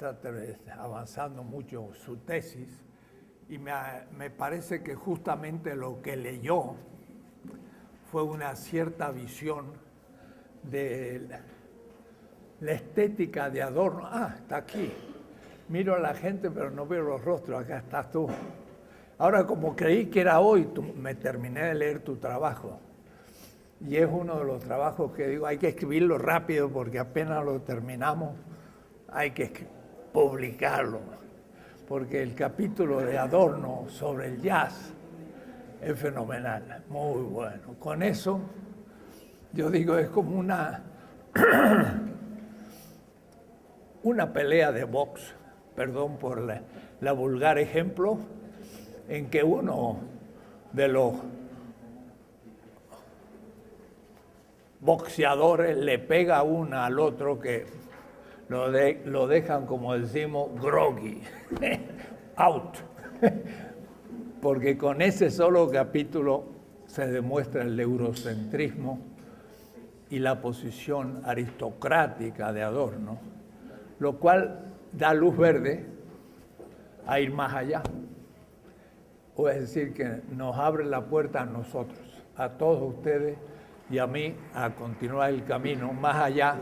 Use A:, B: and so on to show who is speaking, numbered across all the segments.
A: está avanzando mucho su tesis y me parece que justamente lo que leyó fue una cierta visión de la estética de Adorno. Ah, está aquí. Miro a la gente, pero no veo los rostros. Acá estás tú. Ahora, como creí que era hoy, me terminé de leer tu trabajo. Y es uno de los trabajos que digo, hay que escribirlo rápido porque apenas lo terminamos, hay que publicarlo. Porque el capítulo de Adorno sobre el jazz es fenomenal, muy bueno. Con eso, yo digo, es como una pelea de box, perdón por la vulgar ejemplo, en que uno de los boxeadores le pega una al otro que lo dejan, como decimos, groggy, out. Porque con ese solo capítulo se demuestra el eurocentrismo y la posición aristocrática de Adorno, lo cual da luz verde a ir más allá. O es decir, que nos abre la puerta a nosotros, a todos ustedes y a mí, a continuar el camino más allá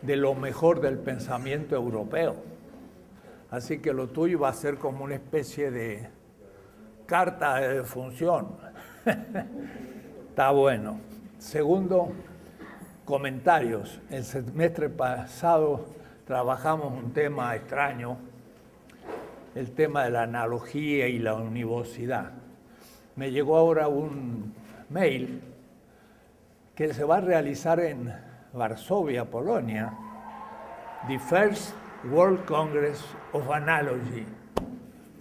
A: de lo mejor del pensamiento europeo. Así que lo tuyo va a ser como una especie de carta de defunción. Está bueno. Segundo, comentarios. El semestre pasado trabajamos un tema extraño, el tema de la analogía y la univocidad. Me llegó ahora un mail que se va a realizar en Varsovia, Polonia, the First World Congress of Analogy.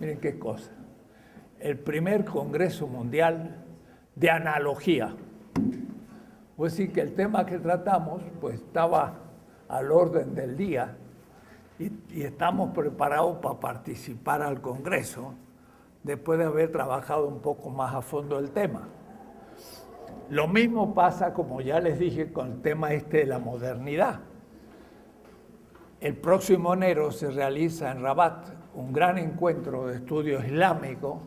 A: Miren qué cosa. El primer Congreso Mundial de Analogía. Es decir, que el tema que tratamos pues estaba al orden del día y estamos preparados para participar al Congreso después de haber trabajado un poco más a fondo el tema. Lo mismo pasa, como ya les dije, con el tema de la modernidad. El próximo enero se realiza en Rabat un gran encuentro de estudio islámico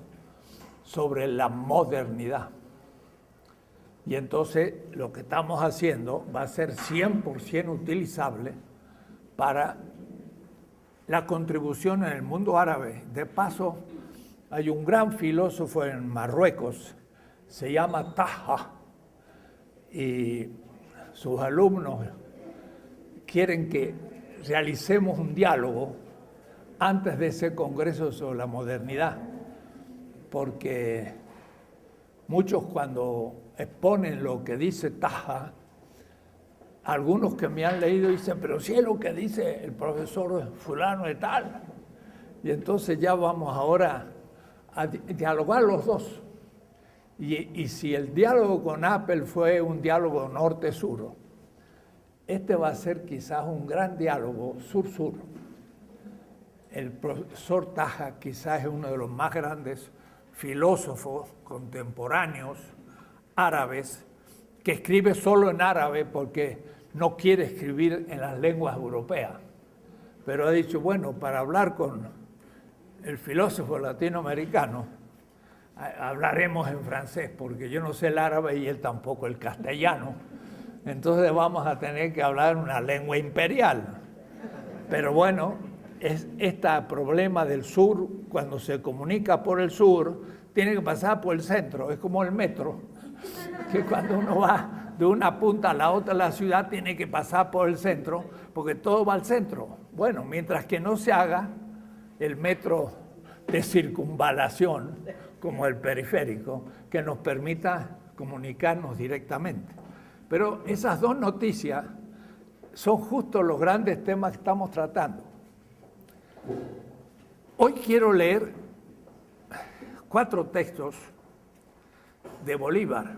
A: sobre la modernidad. Y entonces lo que estamos haciendo va a ser 100% utilizable para la contribución en el mundo árabe. De paso, hay un gran filósofo en Marruecos, se llama Taha, y sus alumnos quieren que realicemos un diálogo antes de ese congreso sobre la modernidad, porque muchos cuando exponen lo que dice Taha, algunos que me han leído dicen, pero si es lo que dice el profesor fulano de tal. Y entonces ya vamos ahora a dialogar los dos. Y si el diálogo con Apple fue un diálogo norte-sur, este va a ser quizás un gran diálogo sur-sur. El profesor Taha quizás es uno de los más grandes filósofos contemporáneos árabes que escribe solo en árabe porque no quiere escribir en las lenguas europeas. Pero ha dicho, bueno, para hablar con el filósofo latinoamericano, hablaremos en francés, porque yo no sé el árabe y él tampoco el castellano. Entonces vamos a tener que hablar una lengua imperial. Pero bueno, es este problema del sur, cuando se comunica por el sur, tiene que pasar por el centro. Es como el metro, que cuando uno va de una punta a la otra de la ciudad, tiene que pasar por el centro, porque todo va al centro. Bueno, mientras que no se haga el metro de circunvalación, como el periférico, que nos permita comunicarnos directamente. Pero esas dos noticias son justo los grandes temas que estamos tratando. Hoy quiero leer 4 textos de Bolívar.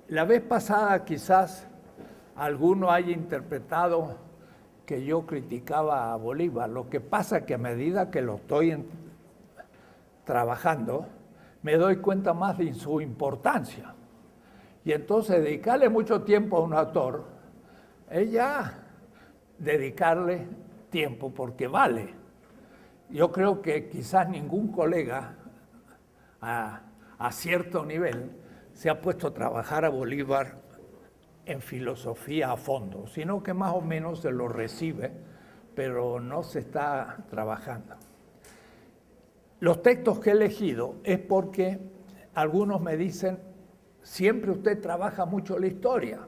A: La vez pasada quizás alguno haya interpretado que yo criticaba a Bolívar. Lo que pasa es que a medida que lo estoy trabajando, me doy cuenta más de su importancia. Y entonces dedicarle mucho tiempo a un autor es ya dedicarle tiempo porque vale. Yo creo que quizás ningún colega a cierto nivel se ha puesto a trabajar a Bolívar en filosofía a fondo, sino que más o menos se lo recibe, pero no se está trabajando. Los textos que he elegido es porque algunos me dicen, siempre usted trabaja mucho la historia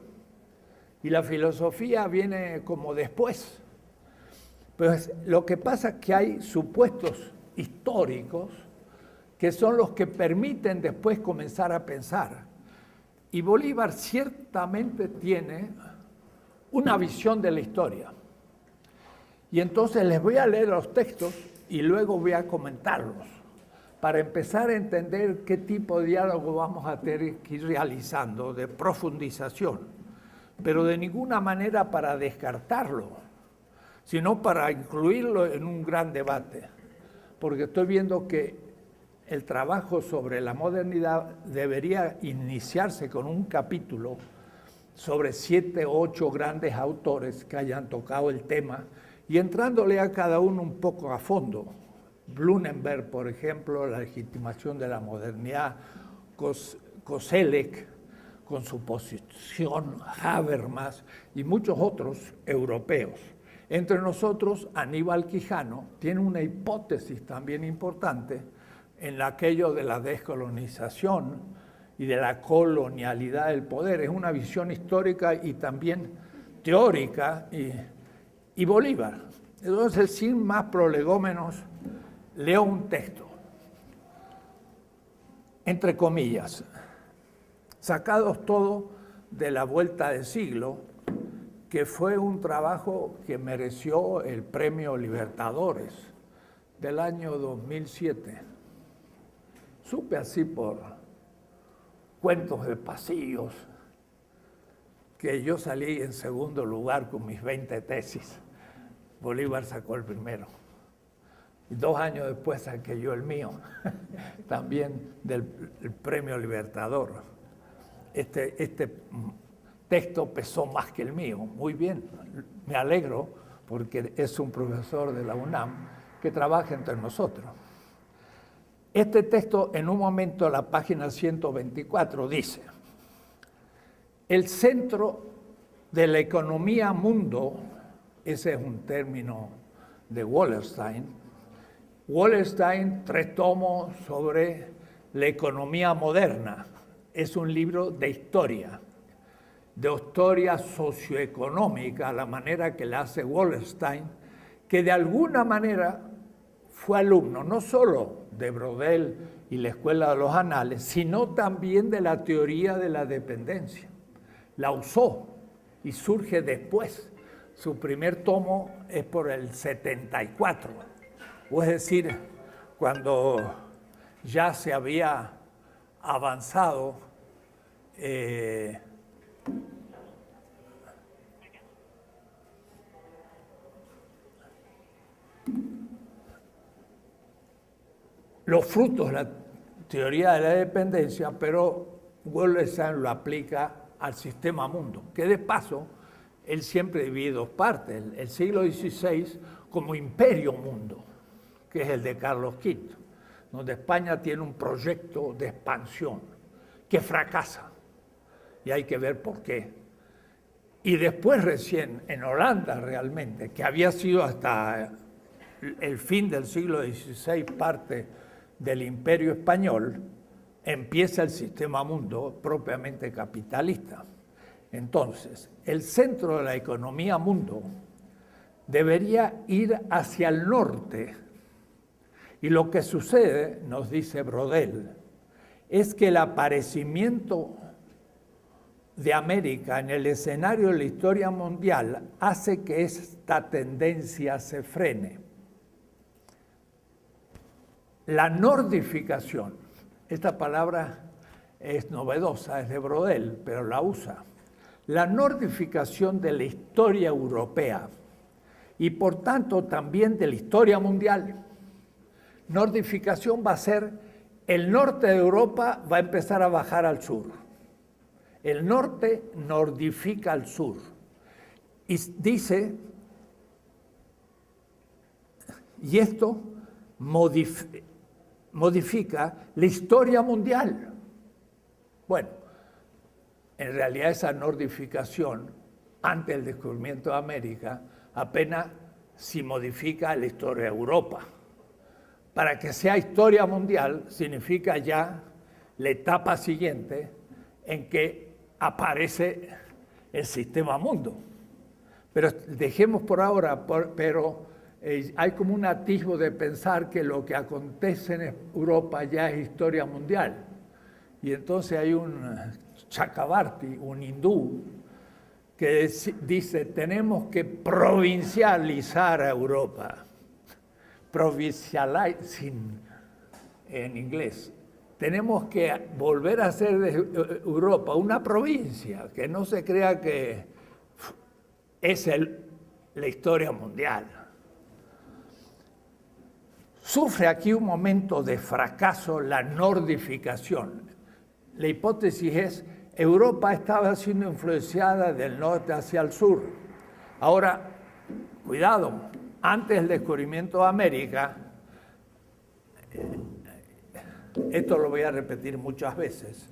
A: y la filosofía viene como después. Pues lo que pasa es que hay supuestos históricos que son los que permiten después comenzar a pensar. Y Bolívar ciertamente tiene una visión de la historia. Y entonces les voy a leer los textos y luego voy a comentarlos para empezar a entender qué tipo de diálogo vamos a tener que ir realizando de profundización, pero de ninguna manera para descartarlo, sino para incluirlo en un gran debate, porque estoy viendo que el trabajo sobre la modernidad debería iniciarse con un capítulo sobre 7 o 8 grandes autores que hayan tocado el tema y entrándole a cada uno un poco a fondo. Blumenberg, por ejemplo, la legitimación de la modernidad, Koselleck, con su posición, Habermas y muchos otros europeos. Entre nosotros, Aníbal Quijano tiene una hipótesis también importante en aquello de la descolonización y de la colonialidad del poder. Es una visión histórica y también teórica, y Bolívar. Entonces, sin más prolegómenos, leo un texto, entre comillas, sacados todos de la vuelta de siglo, que fue un trabajo que mereció el Premio Libertadores del año 2007. Supe así por cuentos de pasillos que yo salí en segundo lugar con mis 20 tesis. Bolívar sacó el primero. Y 2 años después saqué yo el mío, también del Premio Libertador. Este texto pesó más que el mío. Muy bien, me alegro porque es un profesor de la UNAM que trabaja entre nosotros. Este texto, en un momento, la página 124, dice: el centro de la economía mundo, ese es un término de Wallerstein. Wallerstein, 3 tomos sobre la economía moderna. Es un libro de historia socioeconómica, la manera que la hace Wallerstein, que de alguna manera fue alumno no solo de Brodel y la Escuela de los Anales, sino también de la teoría de la dependencia. La usó y surge después. Su primer tomo es por el 74, o es decir, cuando ya se había avanzado los frutos de la teoría de la dependencia, pero Wallerstein lo aplica al sistema mundo, que de paso él siempre divide 2 partes, el siglo XVI como imperio mundo, que es el de Carlos V, donde España tiene un proyecto de expansión que fracasa, y hay que ver por qué. Y después recién en Holanda realmente, que había sido hasta el fin del siglo XVI parte del imperio español, empieza el sistema mundo propiamente capitalista. Entonces, el centro de la economía mundo debería ir hacia el norte. Y lo que sucede, nos dice Brodel, es que el aparecimiento de América en el escenario de la historia mundial hace que esta tendencia se frene. La nordificación, esta palabra es novedosa, es de Brodel, pero la usa. La nordificación de la historia europea y por tanto también de la historia mundial. Nordificación va a ser el norte de Europa va a empezar a bajar al sur. El norte nordifica al sur. Y dice Y esto modifica la historia mundial. Bueno, en realidad esa nordificación, antes del descubrimiento de América, apenas si modifica la historia de Europa. Para que sea historia mundial, significa ya la etapa siguiente en que aparece el sistema mundo. Pero dejemos por ahora, hay como un atisbo de pensar que lo que acontece en Europa ya es historia mundial. Y entonces hay un Chakrabarti, un hindú, que dice, tenemos que provincializar a Europa. Provincializing en inglés. Tenemos que volver a hacer de Europa una provincia, que no se crea que es la historia mundial. Sufre aquí un momento de fracaso la nordificación. La hipótesis es, Europa estaba siendo influenciada del norte hacia el sur. Ahora, cuidado, antes del descubrimiento de América, esto lo voy a repetir muchas veces,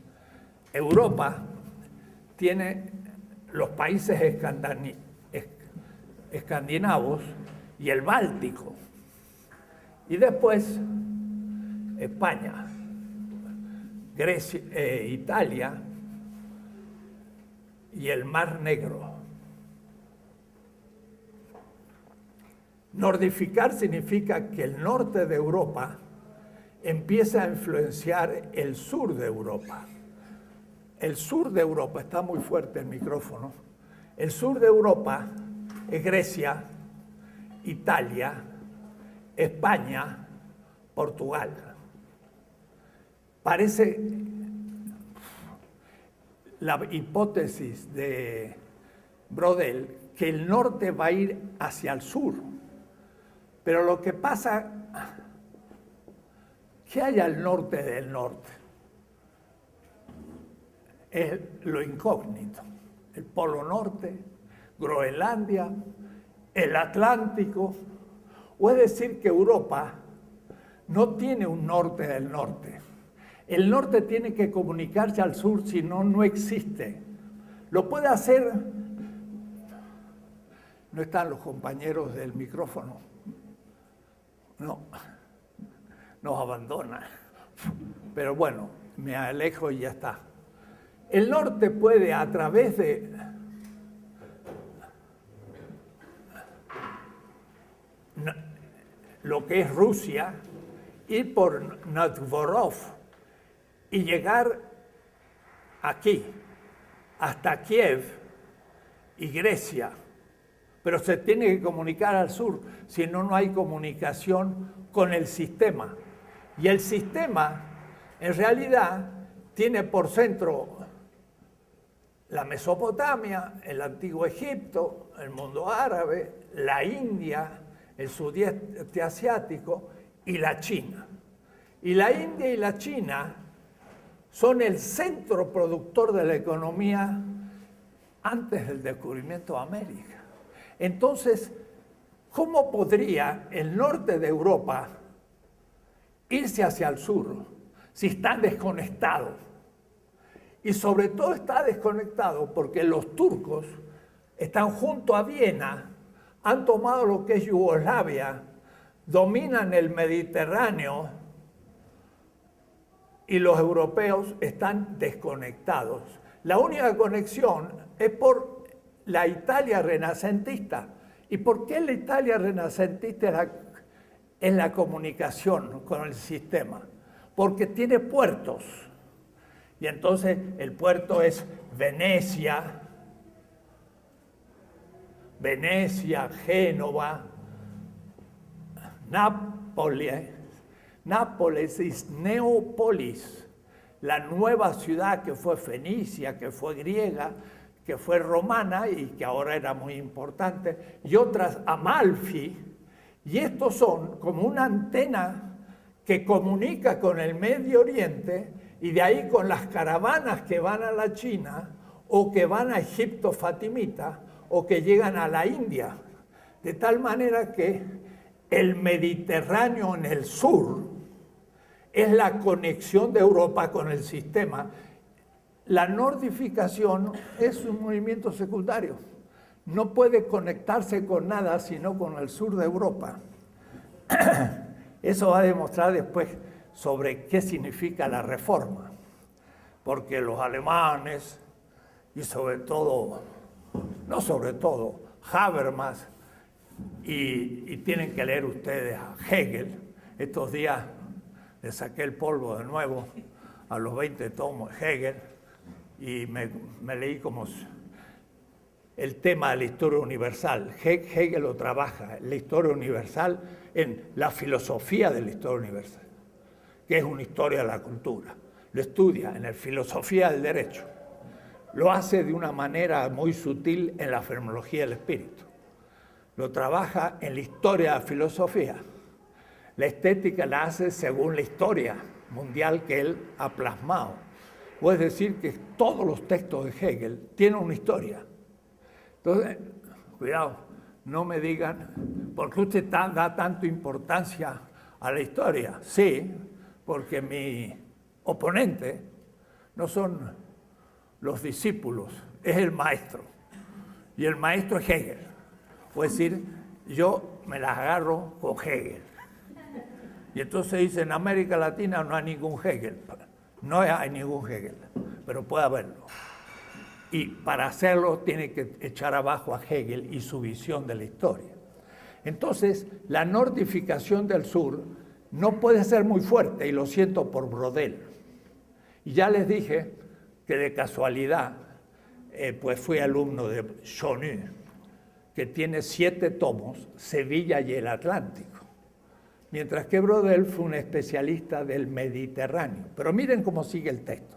A: Europa tiene los países escandinavos y el Báltico. Y después España, Grecia, Italia y el Mar Negro. Nordificar significa que el norte de Europa empieza a influenciar el sur de Europa. El sur de Europa, está muy fuerte el micrófono, el sur de Europa es Grecia, Italia, España, Portugal. Parece la hipótesis de Brodel que el norte va a ir hacia el sur. Pero lo que pasa, ¿qué hay al norte del norte? Es lo incógnito. El Polo Norte, Groenlandia, el Atlántico. O es decir que Europa no tiene un norte del norte. El norte tiene que comunicarse al sur, si no, no existe. Lo puede hacer... No están los compañeros del micrófono. No, nos abandona. Pero bueno, me alejo y ya está. El norte puede, a través de lo que es Rusia, ir por Novgorod y llegar aquí, hasta Kiev y Grecia. Pero se tiene que comunicar al sur, si no, no hay comunicación con el sistema. Y el sistema, en realidad, tiene por centro la Mesopotamia, el antiguo Egipto, el mundo árabe, la India, el sudeste asiático y la China. Y la India y la China son el centro productor de la economía antes del descubrimiento de América. Entonces, ¿cómo podría el norte de Europa irse hacia el sur si está desconectado? Y sobre todo está desconectado porque los turcos están junto a Viena, han tomado lo que es Yugoslavia, dominan el Mediterráneo y los europeos están desconectados. La única conexión es por la Italia renacentista. ¿Y por qué la Italia renacentista es la comunicación con el sistema? Porque tiene puertos. Y entonces el puerto es Venecia, Génova, Nápoles es Neópolis, la nueva ciudad que fue fenicia, que fue griega, que fue romana y que ahora era muy importante, y otras Amalfi, y estos son como una antena que comunica con el Medio Oriente y de ahí con las caravanas que van a la China o que van a Egipto fatimita o que llegan a la India, de tal manera que el Mediterráneo en el sur es la conexión de Europa con el sistema. La nordificación es un movimiento secundario. No puede conectarse con nada sino con el sur de Europa. Eso va a demostrar después sobre qué significa la reforma. Porque los alemanes, y sobre todo, no sobre todo, Habermas, y tienen que leer ustedes a Hegel. Estos días le saqué el polvo de nuevo a los 20 tomos de Hegel y me leí como el tema de la historia universal. Hegel lo trabaja, la historia universal, en la filosofía de la historia universal, que es una historia de la cultura. Lo estudia en la filosofía del derecho. Lo hace de una manera muy sutil en la fenomenología del espíritu. Lo trabaja en la historia de la filosofía. La estética la hace según la historia mundial que él ha plasmado. Puede decir que todos los textos de Hegel tienen una historia. Entonces, cuidado, no me digan, ¿por qué usted da tanta importancia a la historia? Sí, porque mi oponente no son los discípulos, es el maestro. Y el maestro es Hegel. Puede decir, yo me las agarro con Hegel. Y entonces dice, en América Latina no hay ningún Hegel. No hay ningún Hegel, pero puede haberlo. Y para hacerlo tiene que echar abajo a Hegel y su visión de la historia. Entonces, la nordificación del sur no puede ser muy fuerte, y lo siento por Brodel. Y ya les dije que de casualidad, pues fui alumno de Chonu, que tiene 7 tomos, Sevilla y el Atlántico. Mientras que Brodel fue un especialista del Mediterráneo. Pero miren cómo sigue el texto.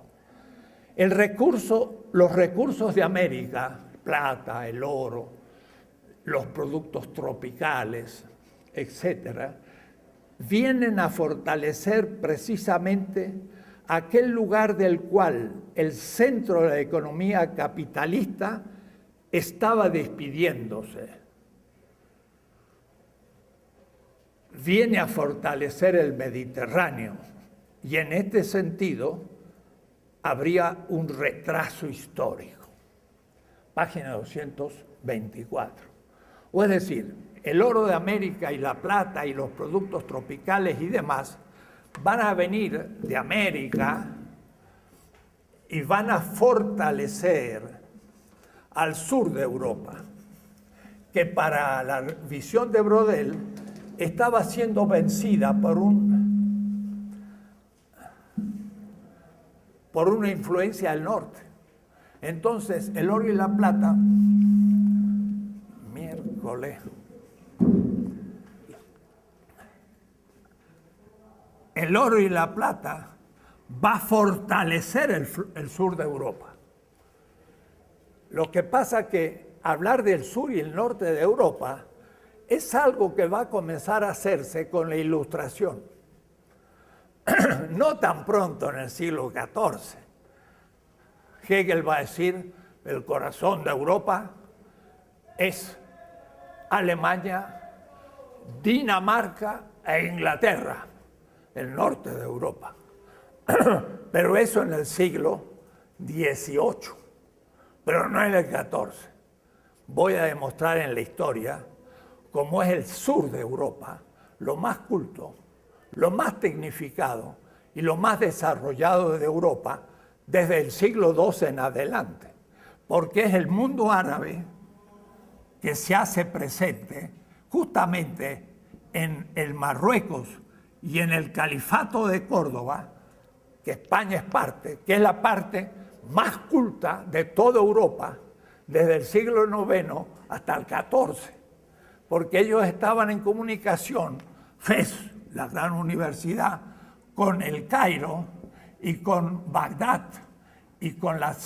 A: Los recursos de América, plata, el oro, los productos tropicales, etcétera, vienen a fortalecer precisamente aquel lugar del cual el centro de la economía capitalista estaba despidiéndose. Viene a fortalecer el Mediterráneo y en este sentido habría un retraso histórico. Página 224. O es decir, el oro de América y la plata y los productos tropicales y demás van a venir de América y van a fortalecer al sur de Europa, que para la visión de Brodel estaba siendo vencida por una influencia del norte. Entonces, el oro y la plata, el oro y la plata va a fortalecer el sur de Europa. Lo que pasa que hablar del sur y el norte de Europa es algo que va a comenzar a hacerse con la Ilustración. No tan pronto en el siglo XIV. Hegel va a decir, el corazón de Europa es Alemania, Dinamarca e Inglaterra, el norte de Europa. Pero eso en el siglo XVIII, pero no en el XIV. Voy a demostrar en la historia cómo es el sur de Europa, lo más culto, lo más tecnificado y lo más desarrollado de Europa desde el siglo XII en adelante, porque es el mundo árabe que se hace presente justamente en el Marruecos y en el Califato de Córdoba, que España es parte, que es la parte más culta de toda Europa desde el siglo IX hasta el XIV, porque ellos estaban en comunicación, Fez, la gran universidad, con el Cairo y con Bagdad y con la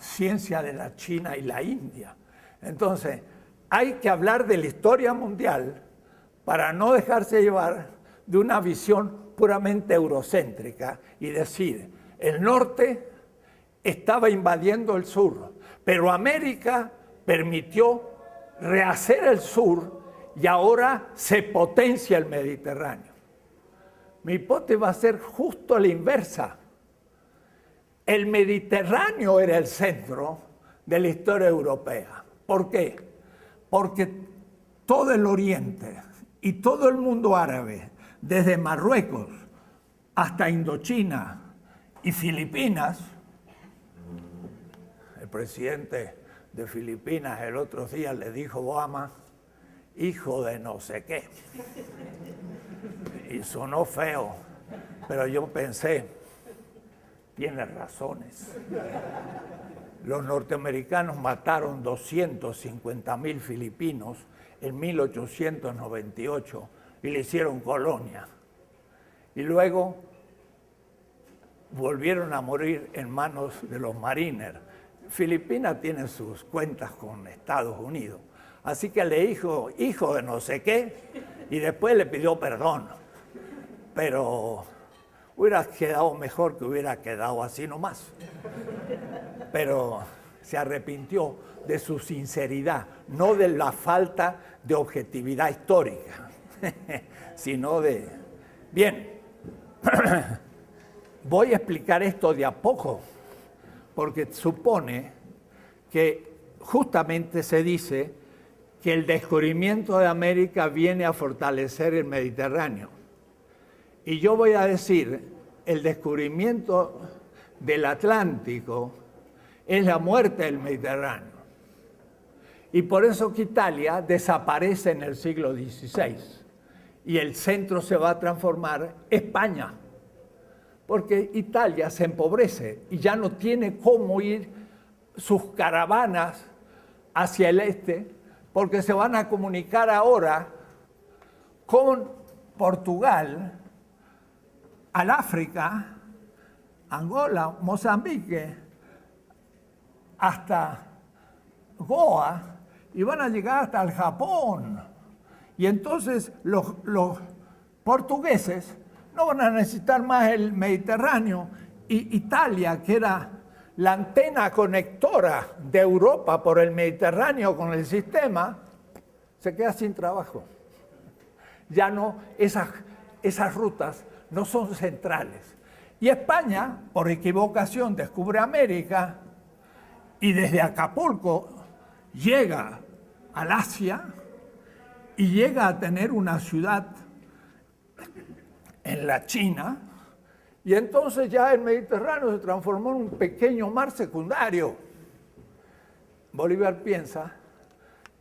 A: ciencia de la China y la India. Entonces, hay que hablar de la historia mundial para no dejarse llevar de una visión puramente eurocéntrica y decir, el norte estaba invadiendo el sur, pero América permitió rehacer el sur y ahora se potencia el Mediterráneo. Mi hipótesis va a ser justo la inversa. El Mediterráneo era el centro de la historia europea. ¿Por qué? Porque todo el Oriente y todo el mundo árabe, desde Marruecos hasta Indochina y Filipinas, el presidente de Filipinas el otro día le dijo a Obama, hijo de no sé qué. Y sonó feo, pero yo pensé, tiene razones. Los norteamericanos mataron 250.000 filipinos en 1898 y le hicieron colonia. Y luego volvieron a morir en manos de los mariners. Filipinas tiene sus cuentas con Estados Unidos. Así que le dijo, hijo de no sé qué, y después le pidió perdón. Pero hubiera quedado mejor que hubiera quedado así nomás. Pero se arrepintió de su sinceridad, no de la falta de objetividad histórica, sino de... Bien, voy a explicar esto de a poco, porque supone que justamente se dice que el descubrimiento de América viene a fortalecer el Mediterráneo. Y yo voy a decir, el descubrimiento del Atlántico es la muerte del Mediterráneo. Y por eso que Italia desaparece en el siglo XVI y el centro se va a transformar en España, porque Italia se empobrece y ya no tiene cómo ir sus caravanas hacia el este, porque se van a comunicar ahora con Portugal, al África, Angola, Mozambique, hasta Goa, y van a llegar hasta el Japón. Y entonces los portugueses no van a necesitar más el Mediterráneo, y Italia, que era la antena conectora de Europa por el Mediterráneo con el sistema, se queda sin trabajo. Ya no, esas rutas no son centrales. Y España, por equivocación, descubre América y desde Acapulco llega al Asia y llega a tener una ciudad en la China, y entonces ya el Mediterráneo se transformó en un pequeño mar secundario. Bolívar piensa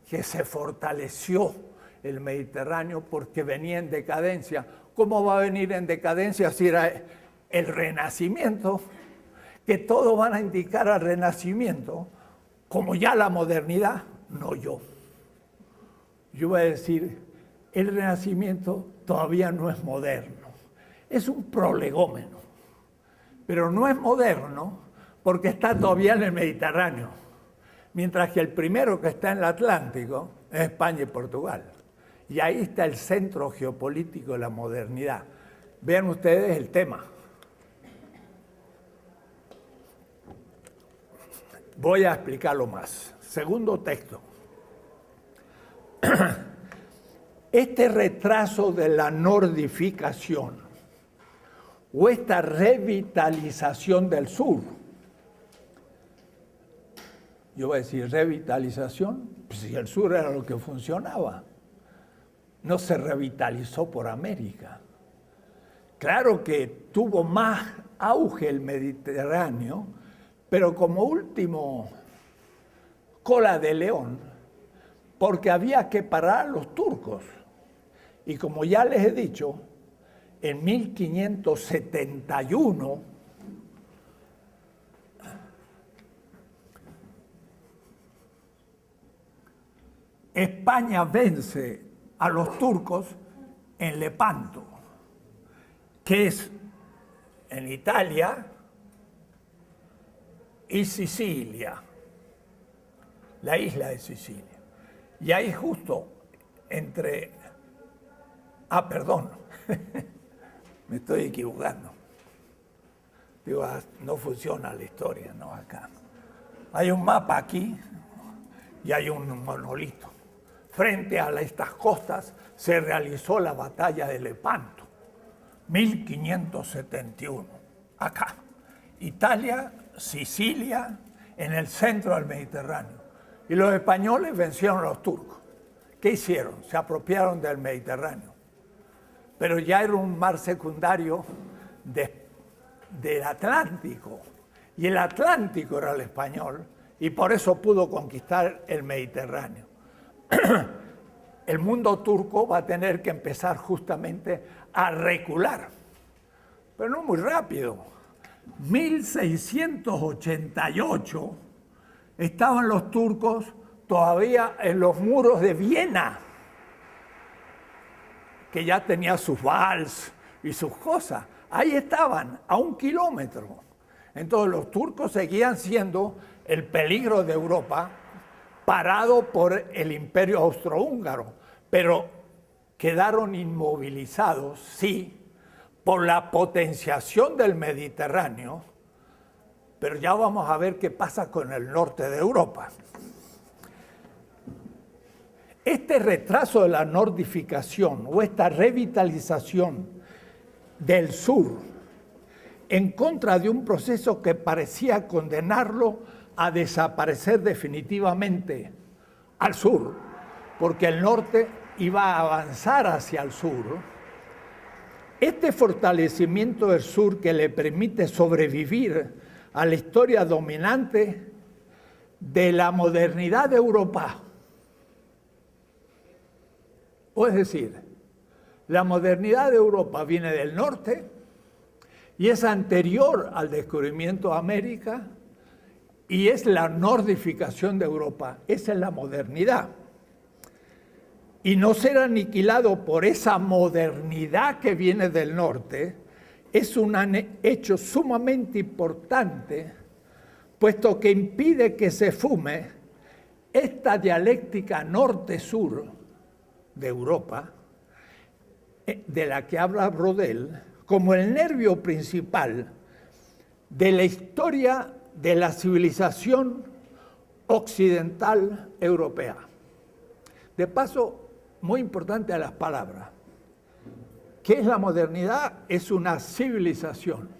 A: que se fortaleció el Mediterráneo porque venía en decadencia. ¿Cómo va a venir en decadencia si era el Renacimiento? Que todos van a indicar al Renacimiento como ya la modernidad, no yo. Yo voy a decir, el Renacimiento todavía no es moderno. Es un prolegómeno, pero no es moderno porque está todavía en el Mediterráneo, mientras que el primero que está en el Atlántico es España y Portugal. Y ahí está el centro geopolítico de la modernidad. Vean ustedes el tema. Voy a explicarlo más. Segundo texto. Este retraso de la nordificación o esta revitalización del sur, yo voy a decir revitalización, pues si el sur era lo que funcionaba, no se revitalizó por América. Claro que tuvo más auge el Mediterráneo, pero como último cola de león, porque había que parar a los turcos. Y como ya les he dicho, en 1571, España vence a los turcos en Lepanto, que es en Italia y Sicilia, la isla de Sicilia. Y ahí justo entre... perdón, me estoy equivocando. Digo, no funciona la historia, no acá. Hay un mapa aquí y hay un monolito frente a estas costas se realizó la batalla de Lepanto, 1571, acá. Italia, Sicilia, en el centro del Mediterráneo. Y los españoles vencieron a los turcos. ¿Qué hicieron? Se apropiaron del Mediterráneo. Pero ya era un mar secundario del Atlántico. Y el Atlántico era el español, y por eso pudo conquistar el Mediterráneo. El mundo turco va a tener que empezar justamente a recular, pero no muy rápido. 1688 estaban los turcos todavía en los muros de Viena, que ya tenía sus vals y sus cosas. Ahí estaban, a 1 kilómetro. Entonces los turcos seguían siendo el peligro de Europa, parado por el Imperio Austrohúngaro, pero quedaron inmovilizados, sí, por la potenciación del Mediterráneo, pero ya vamos a ver qué pasa con el norte de Europa. Este retraso de la nordificación o esta revitalización del sur en contra de un proceso que parecía condenarlo a desaparecer definitivamente al sur, porque el norte iba a avanzar hacia el sur. Este fortalecimiento del sur que le permite sobrevivir a la historia dominante de la modernidad de Europa. O es decir, la modernidad de Europa viene del norte y es anterior al descubrimiento de América y es la nordificación de Europa. Esa es la modernidad. Y no ser aniquilado por esa modernidad que viene del norte es un hecho sumamente importante, puesto que impide que se fume esta dialéctica norte-sur de Europa, de la que habla Brodel, como el nervio principal de la historia de la civilización occidental europea. De paso, muy importante a las palabras. ¿Qué es la modernidad? Es una civilización.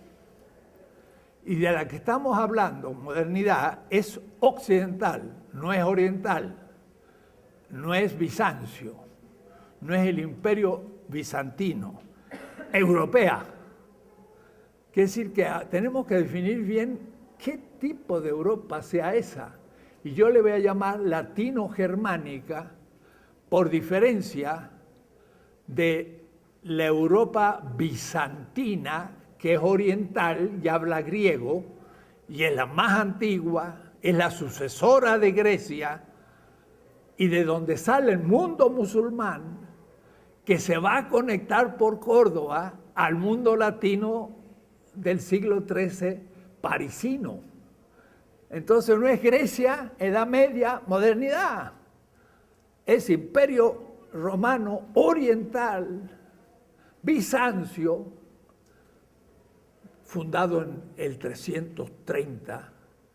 A: Y de la que estamos hablando, modernidad, es occidental, no es oriental, no es Bizancio, no es el imperio bizantino, europea. Quiere decir que tenemos que definir bien qué tipo de Europa sea esa. Y yo le voy a llamar latino-germánica, por diferencia de la Europa bizantina, que es oriental y habla griego, y es la más antigua, es la sucesora de Grecia, y de donde sale el mundo musulmán, que se va a conectar por Córdoba al mundo latino del siglo XIII parisino. Entonces no es Grecia, Edad Media, modernidad. Es Imperio Romano Oriental, Bizancio, fundado en el 330,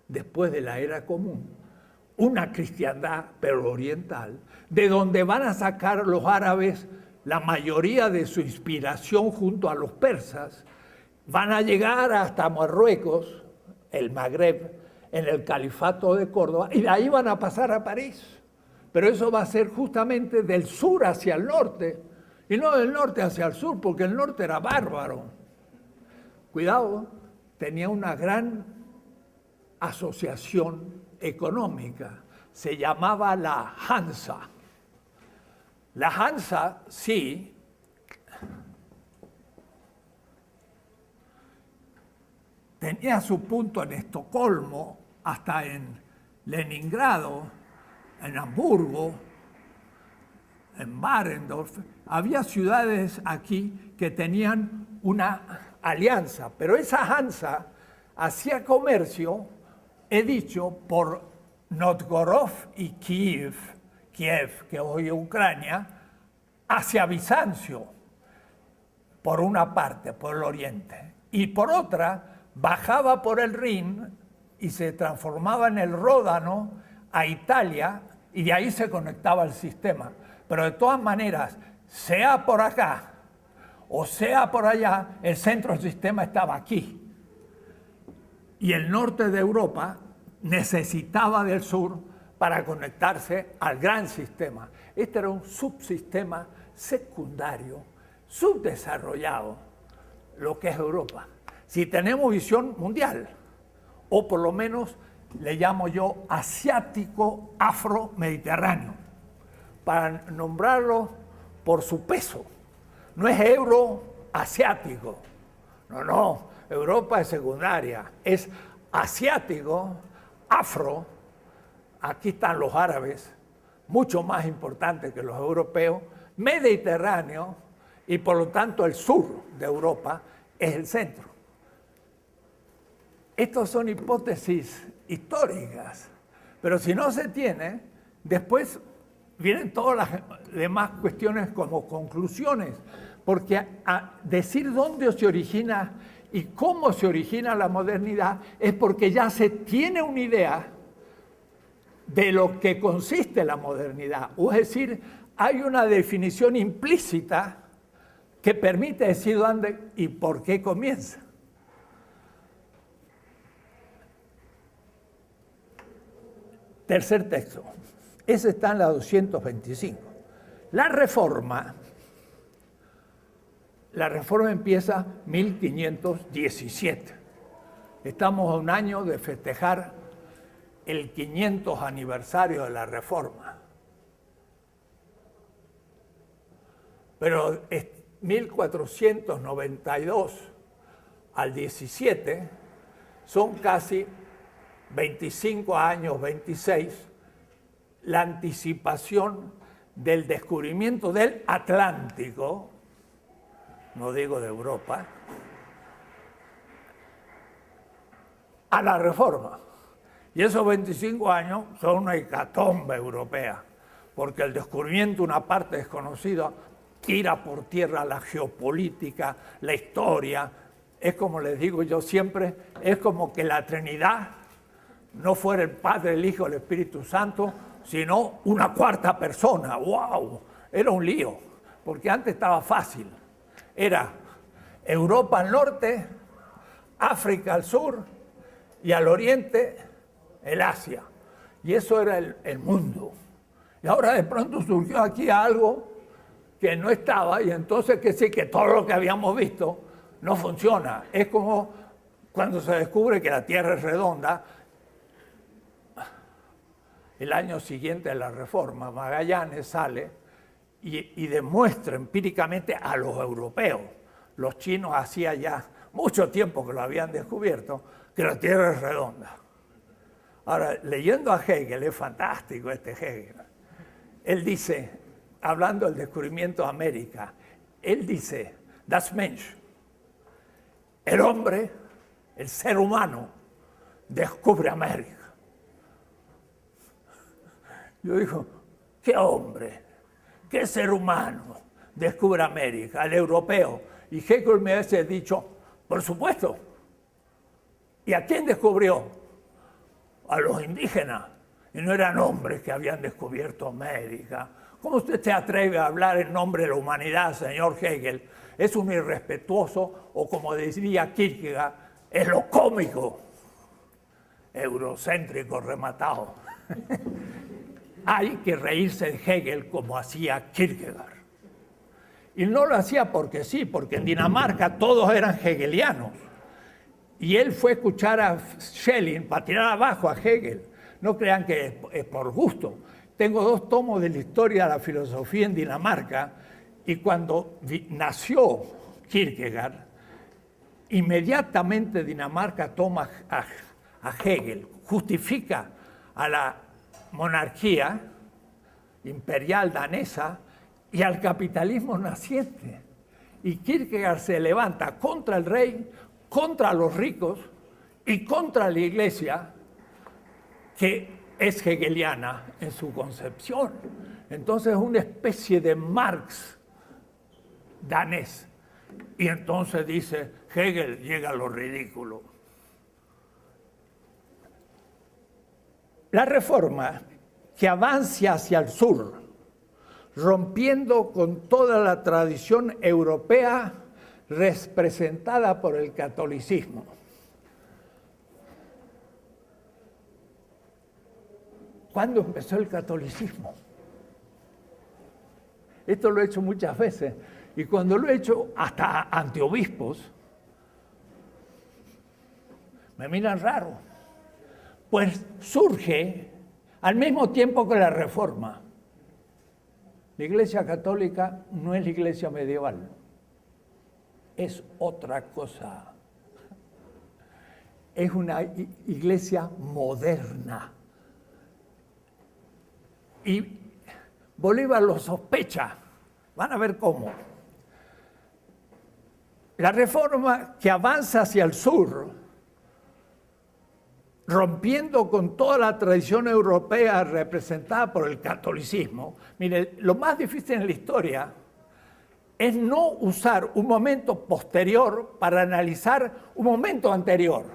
A: después de la Era Común, una cristiandad, pero oriental, de donde van a sacar los árabes la mayoría de su inspiración junto a los persas, van a llegar hasta Marruecos, el Magreb, en el Califato de Córdoba, y de ahí van a pasar a París. Pero eso va a ser justamente del sur hacia el norte, y no del norte hacia el sur, porque el norte era bárbaro. Cuidado, tenía una gran asociación económica, se llamaba la Hansa. La Hansa, sí, tenía su punto en Estocolmo, hasta en Leningrado, en Hamburgo, en Barendorf. Había ciudades aquí que tenían una alianza, pero esa Hansa hacía comercio, he dicho, por Novgorod y Kiev, que hoy es Ucrania, hacia Bizancio, por una parte, por el oriente, y por otra, bajaba por el Rin y se transformaba en el Ródano a Italia, y de ahí se conectaba al sistema. Pero de todas maneras, sea por acá o sea por allá, el centro del sistema estaba aquí. Y el norte de Europa necesitaba del sur para conectarse al gran sistema. Este era un subsistema secundario, subdesarrollado, lo que es Europa. Si tenemos visión mundial, o por lo menos le llamo yo asiático afro-mediterráneo, para nombrarlo por su peso. No es euroasiático, no, Europa es secundaria, es asiático, afro, aquí están los árabes, mucho más importantes que los europeos, mediterráneo, y por lo tanto el sur de Europa es el centro. Estas son hipótesis históricas, pero si no se tiene, después vienen todas las demás cuestiones como conclusiones, porque a decir dónde se origina y cómo se origina la modernidad es porque ya se tiene una idea de lo que consiste la modernidad. O es decir, hay una definición implícita que permite decir dónde y por qué comienza. Tercer texto. Ese está en la 225. La reforma empieza 1517. Estamos a un año de festejar el 500 aniversario de la reforma. Pero 1492 al 17 son casi 25 años, 26, la anticipación del descubrimiento del Atlántico, no digo de Europa, a la reforma. Y esos 25 años son una hecatombe europea, porque el descubrimiento de una parte desconocida tira por tierra la geopolítica, la historia. Es como les digo yo siempre, es como que la Trinidad no fuera el Padre, el Hijo, el Espíritu Santo, sino una cuarta persona. ¡Wow! Era un lío, porque antes estaba fácil. Era Europa al norte, África al sur y al oriente el Asia. Y eso era el mundo. Y ahora de pronto surgió aquí algo que no estaba, y entonces que sí, que todo lo que habíamos visto no funciona. Es como cuando se descubre que la Tierra es redonda. El año siguiente de la Reforma, Magallanes sale y demuestra empíricamente a los europeos, los chinos hacía ya mucho tiempo que lo habían descubierto, que la Tierra es redonda. Ahora, leyendo a Hegel, es fantástico este Hegel. Él dice, hablando del descubrimiento de América, él dice, das Mensch, el hombre, el ser humano, descubre América. Yo digo, ¿qué hombre, qué ser humano descubre América? El europeo. Y Hegel me ha dicho, por supuesto. ¿Y a quién descubrió? A los indígenas. Y no eran hombres que habían descubierto América. ¿Cómo usted se atreve a hablar en nombre de la humanidad, señor Hegel? Es un irrespetuoso, o como diría Kierkegaard, es lo cómico, eurocéntrico rematado. Hay que reírse de Hegel como hacía Kierkegaard. Y no lo hacía porque sí, porque en Dinamarca todos eran hegelianos. Y él fue a escuchar a Schelling para tirar abajo a Hegel. No crean que es por gusto. Tengo 2 tomos de la historia de la filosofía en Dinamarca, y cuando nació Kierkegaard, inmediatamente Dinamarca toma a Hegel, justifica a la monarquía imperial danesa y al capitalismo naciente. Y Kierkegaard se levanta contra el rey, contra los ricos y contra la iglesia, que es hegeliana en su concepción. Entonces es una especie de Marx danés. Y entonces dice, Hegel llega a lo ridículo. La Reforma que avance hacia el sur, rompiendo con toda la tradición europea representada por el catolicismo. ¿Cuándo empezó el catolicismo? Esto lo he hecho muchas veces, y cuando lo he hecho hasta ante obispos, me miran raro. Pues surge al mismo tiempo que la Reforma. La Iglesia Católica no es la Iglesia medieval, es otra cosa. Es una iglesia moderna. Y Bolívar lo sospecha. Van a ver cómo. La Reforma que avanza hacia el sur, rompiendo con toda la tradición europea representada por el catolicismo. Mire, lo más difícil en la historia es no usar un momento posterior para analizar un momento anterior.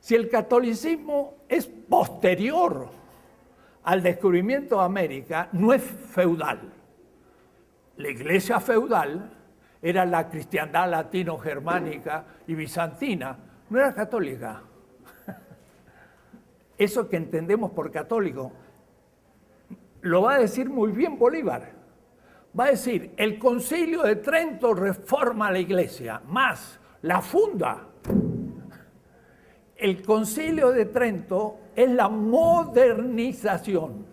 A: Si el catolicismo es posterior al descubrimiento de América, no es feudal. La iglesia feudal era la cristiandad latino-germánica y bizantina, no era católica. Eso que entendemos por católico lo va a decir muy bien Bolívar. Va a decir, el Concilio de Trento reforma la iglesia, más la funda. El Concilio de Trento es la modernización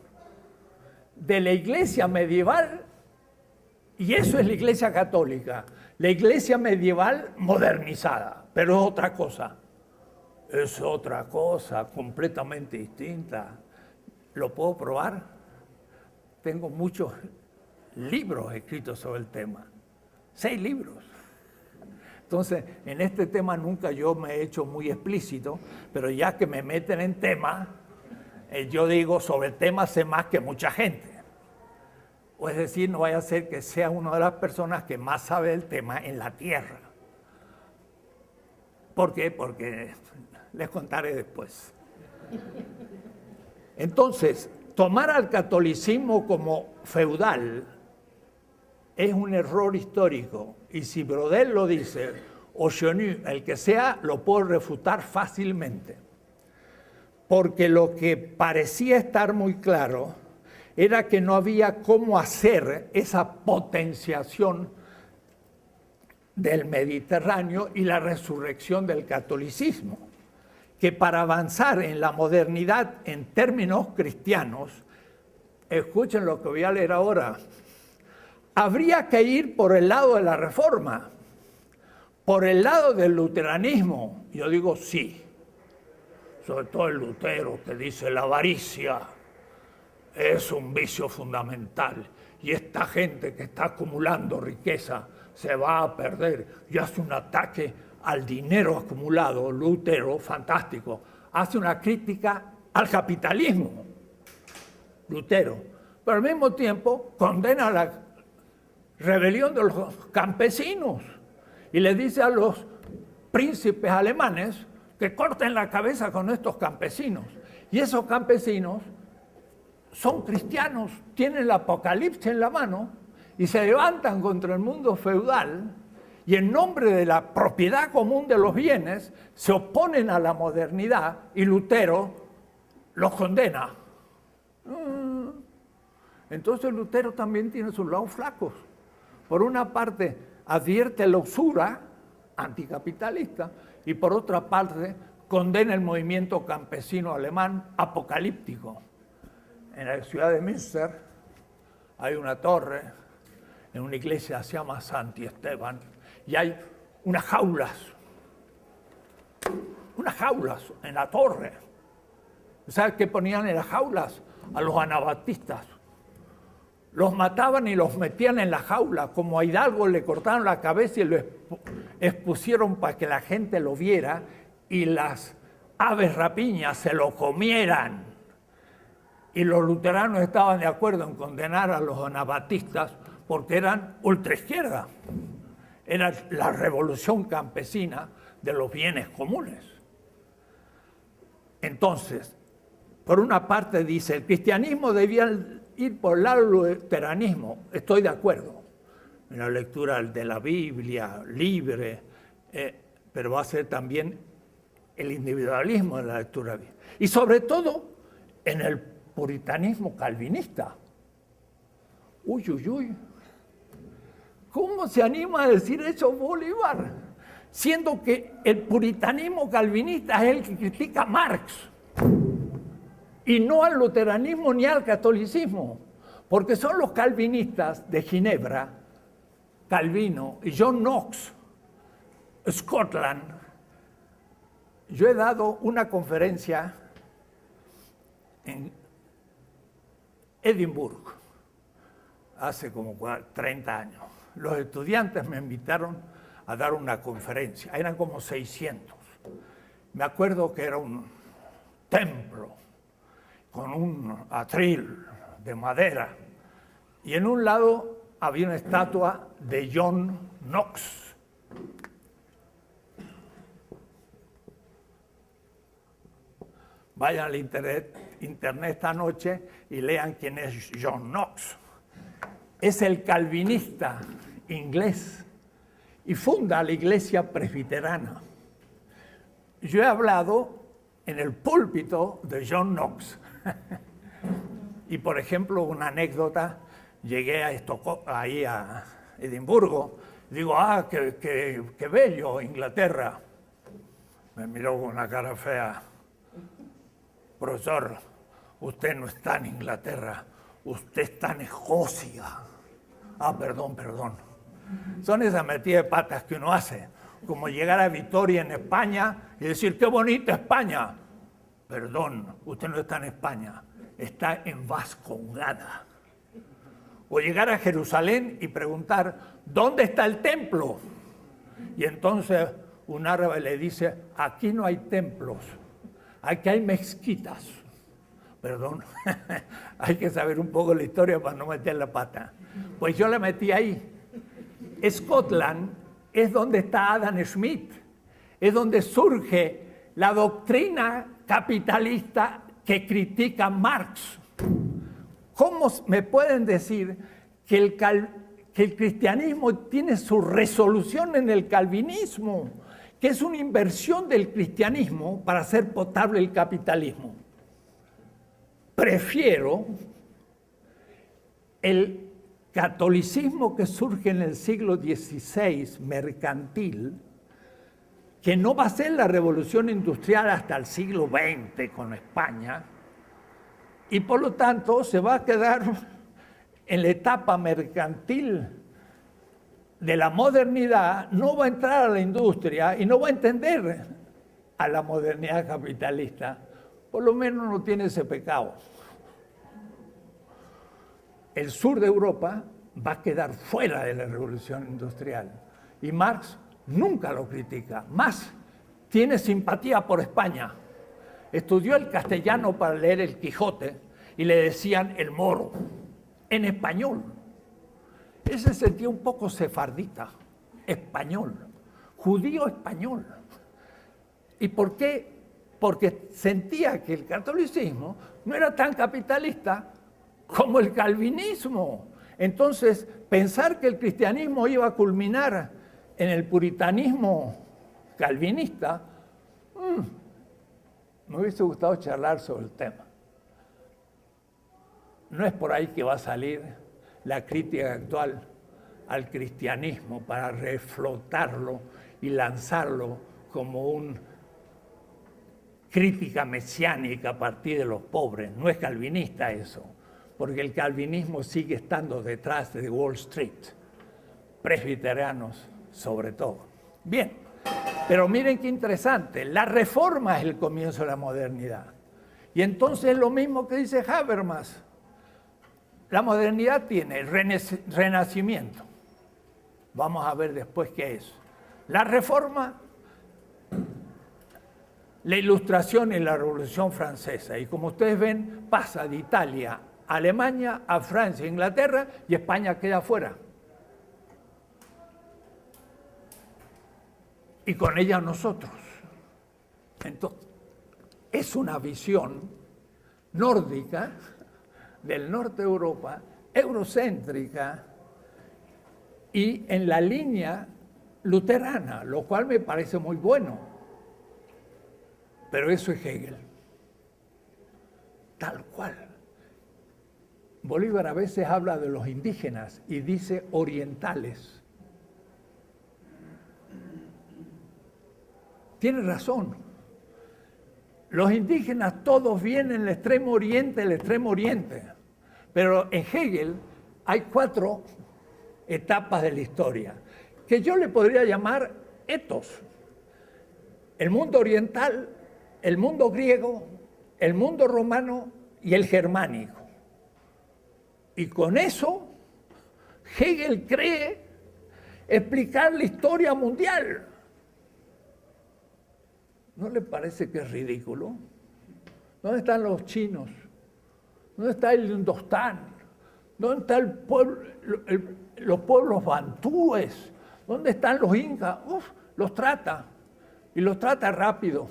A: de la iglesia medieval, y eso es la iglesia católica. La iglesia medieval modernizada, pero es otra cosa. Es otra cosa completamente distinta. ¿Lo puedo probar? Tengo muchos libros escritos sobre el tema. 6 libros. Entonces, en este tema nunca yo me he hecho muy explícito, pero ya que me meten en tema, yo digo, sobre el tema sé más que mucha gente. O es decir, no vaya a ser que sea una de las personas que más sabe del tema en la tierra. ¿Por qué? Porque les contaré después. Entonces, tomar al catolicismo como feudal es un error histórico. Y si Brodel lo dice, o Chenu, el que sea, lo puedo refutar fácilmente. Porque lo que parecía estar muy claro era que no había cómo hacer esa potenciación del Mediterráneo y la resurrección del catolicismo, que para avanzar en la modernidad en términos cristianos, escuchen lo que voy a leer ahora, habría que ir por el lado de la Reforma, por el lado del luteranismo. Yo digo sí, sobre todo el Lutero, que dice la avaricia es un vicio fundamental y esta gente que está acumulando riqueza se va a perder, y hace un ataque al dinero acumulado. Lutero, fantástico, hace una crítica al capitalismo, Lutero, pero al mismo tiempo condena la rebelión de los campesinos y le dice a los príncipes alemanes que corten la cabeza con estos campesinos. Y esos campesinos son cristianos, tienen el Apocalipsis en la mano y se levantan contra el mundo feudal y en nombre de la propiedad común de los bienes se oponen a la modernidad, y Lutero los condena. Entonces Lutero también tiene sus lados flacos. Por una parte advierte la usura anticapitalista y por otra parte condena el movimiento campesino alemán apocalíptico. En la ciudad de Münster hay una torre, en una iglesia se llama Santi Esteban, y hay unas jaulas en la torre. ¿Sabes qué ponían en las jaulas? A los anabatistas. Los mataban y los metían en la jaula. Como a Hidalgo le cortaron la cabeza y lo expusieron para que la gente lo viera y las aves rapiñas se lo comieran. Y los luteranos estaban de acuerdo en condenar a los anabatistas porque eran ultraizquierda. Era la revolución campesina de los bienes comunes. Entonces, por una parte dice, el cristianismo debía ir por el lado del luteranismo. Estoy de acuerdo. En la lectura de la Biblia, libre, pero va a ser también el individualismo de la lectura. Y sobre todo en el puritanismo calvinista. Uy, uy, uy. ¿Cómo se anima a decir eso Bolívar? Siendo que el puritanismo calvinista es el que critica a Marx y no al luteranismo ni al catolicismo, porque son los calvinistas de Ginebra, Calvino y John Knox, Scotland. Yo he dado una conferencia en Edimburgo hace como 30 años. Los estudiantes me invitaron a dar una conferencia, eran como 600. Me acuerdo que era un templo con un atril de madera y en un lado había una estatua de John Knox. Vayan al internet esta noche y lean quién es John Knox. Es el calvinista inglés y funda la iglesia presbiterana. Yo he hablado en el púlpito de John Knox. Y por ejemplo, una anécdota, llegué ahí a Edimburgo, digo, qué bello, Inglaterra. Me miró con una cara fea. Profesor, usted no está en Inglaterra, usted está en Escocia. Perdón. Son esas metidas de patas que uno hace, como llegar a Vitoria en España y decir, qué bonita España. Perdón, usted no está en España, está en Vascongada. O llegar a Jerusalén y preguntar, ¿dónde está el templo? Y entonces un árabe le dice, aquí no hay templos, aquí hay mezquitas. Perdón, hay que saber un poco la historia para no meter la pata. Pues yo la metí ahí. Scotland es donde está Adam Smith, es donde surge la doctrina capitalista que critica Marx. ¿Cómo me pueden decir que el cristianismo tiene su resolución en el calvinismo, que es una inversión del cristianismo para hacer potable el capitalismo? Prefiero el catolicismo que surge en el siglo XVI, mercantil, que no va a ser la revolución industrial hasta el siglo XX con España, y por lo tanto se va a quedar en la etapa mercantil de la modernidad, no va a entrar a la industria y no va a entender a la modernidad capitalista. Por lo menos no tiene ese pecado. El sur de Europa va a quedar fuera de la revolución industrial. Y Marx nunca lo critica. Más, tiene simpatía por España. Estudió el castellano para leer el Quijote y le decían el moro, en español. Él se sentía un poco sefardita, español, judío español. ¿Y por qué? Porque sentía que el catolicismo no era tan capitalista como el calvinismo. Entonces, pensar que el cristianismo iba a culminar en el puritanismo calvinista, me hubiese gustado charlar sobre el tema. No es por ahí que va a salir la crítica actual al cristianismo para reflotarlo y lanzarlo como una crítica mesiánica a partir de los pobres. No es calvinista eso, porque el calvinismo sigue estando detrás de Wall Street, presbiterianos sobre todo. Bien, pero miren qué interesante, la reforma es el comienzo de la modernidad. Y entonces lo mismo que dice Habermas, la modernidad tiene el renacimiento. Vamos a ver después qué es. La reforma, la ilustración y la revolución francesa. Y como ustedes ven, pasa de Italia a Alemania, a Francia, a Inglaterra, y España queda afuera. Y con ella nosotros. Entonces, es una visión nórdica, del norte de Europa, eurocéntrica y en la línea luterana, lo cual me parece muy bueno. Pero eso es Hegel. Tal cual. Bolívar a veces habla de los indígenas y dice orientales. Tiene razón. Los indígenas todos vienen del extremo oriente. Pero en Hegel hay 4 etapas de la historia, que yo le podría llamar etos. El mundo oriental, el mundo griego, el mundo romano y el germánico. Y con eso, Hegel cree explicar la historia mundial. ¿No le parece que es ridículo? ¿Dónde están los chinos? ¿Dónde está el Indostán? ¿Dónde están los pueblos bantúes? ¿Dónde están los incas? Los trata. Y los trata rápido,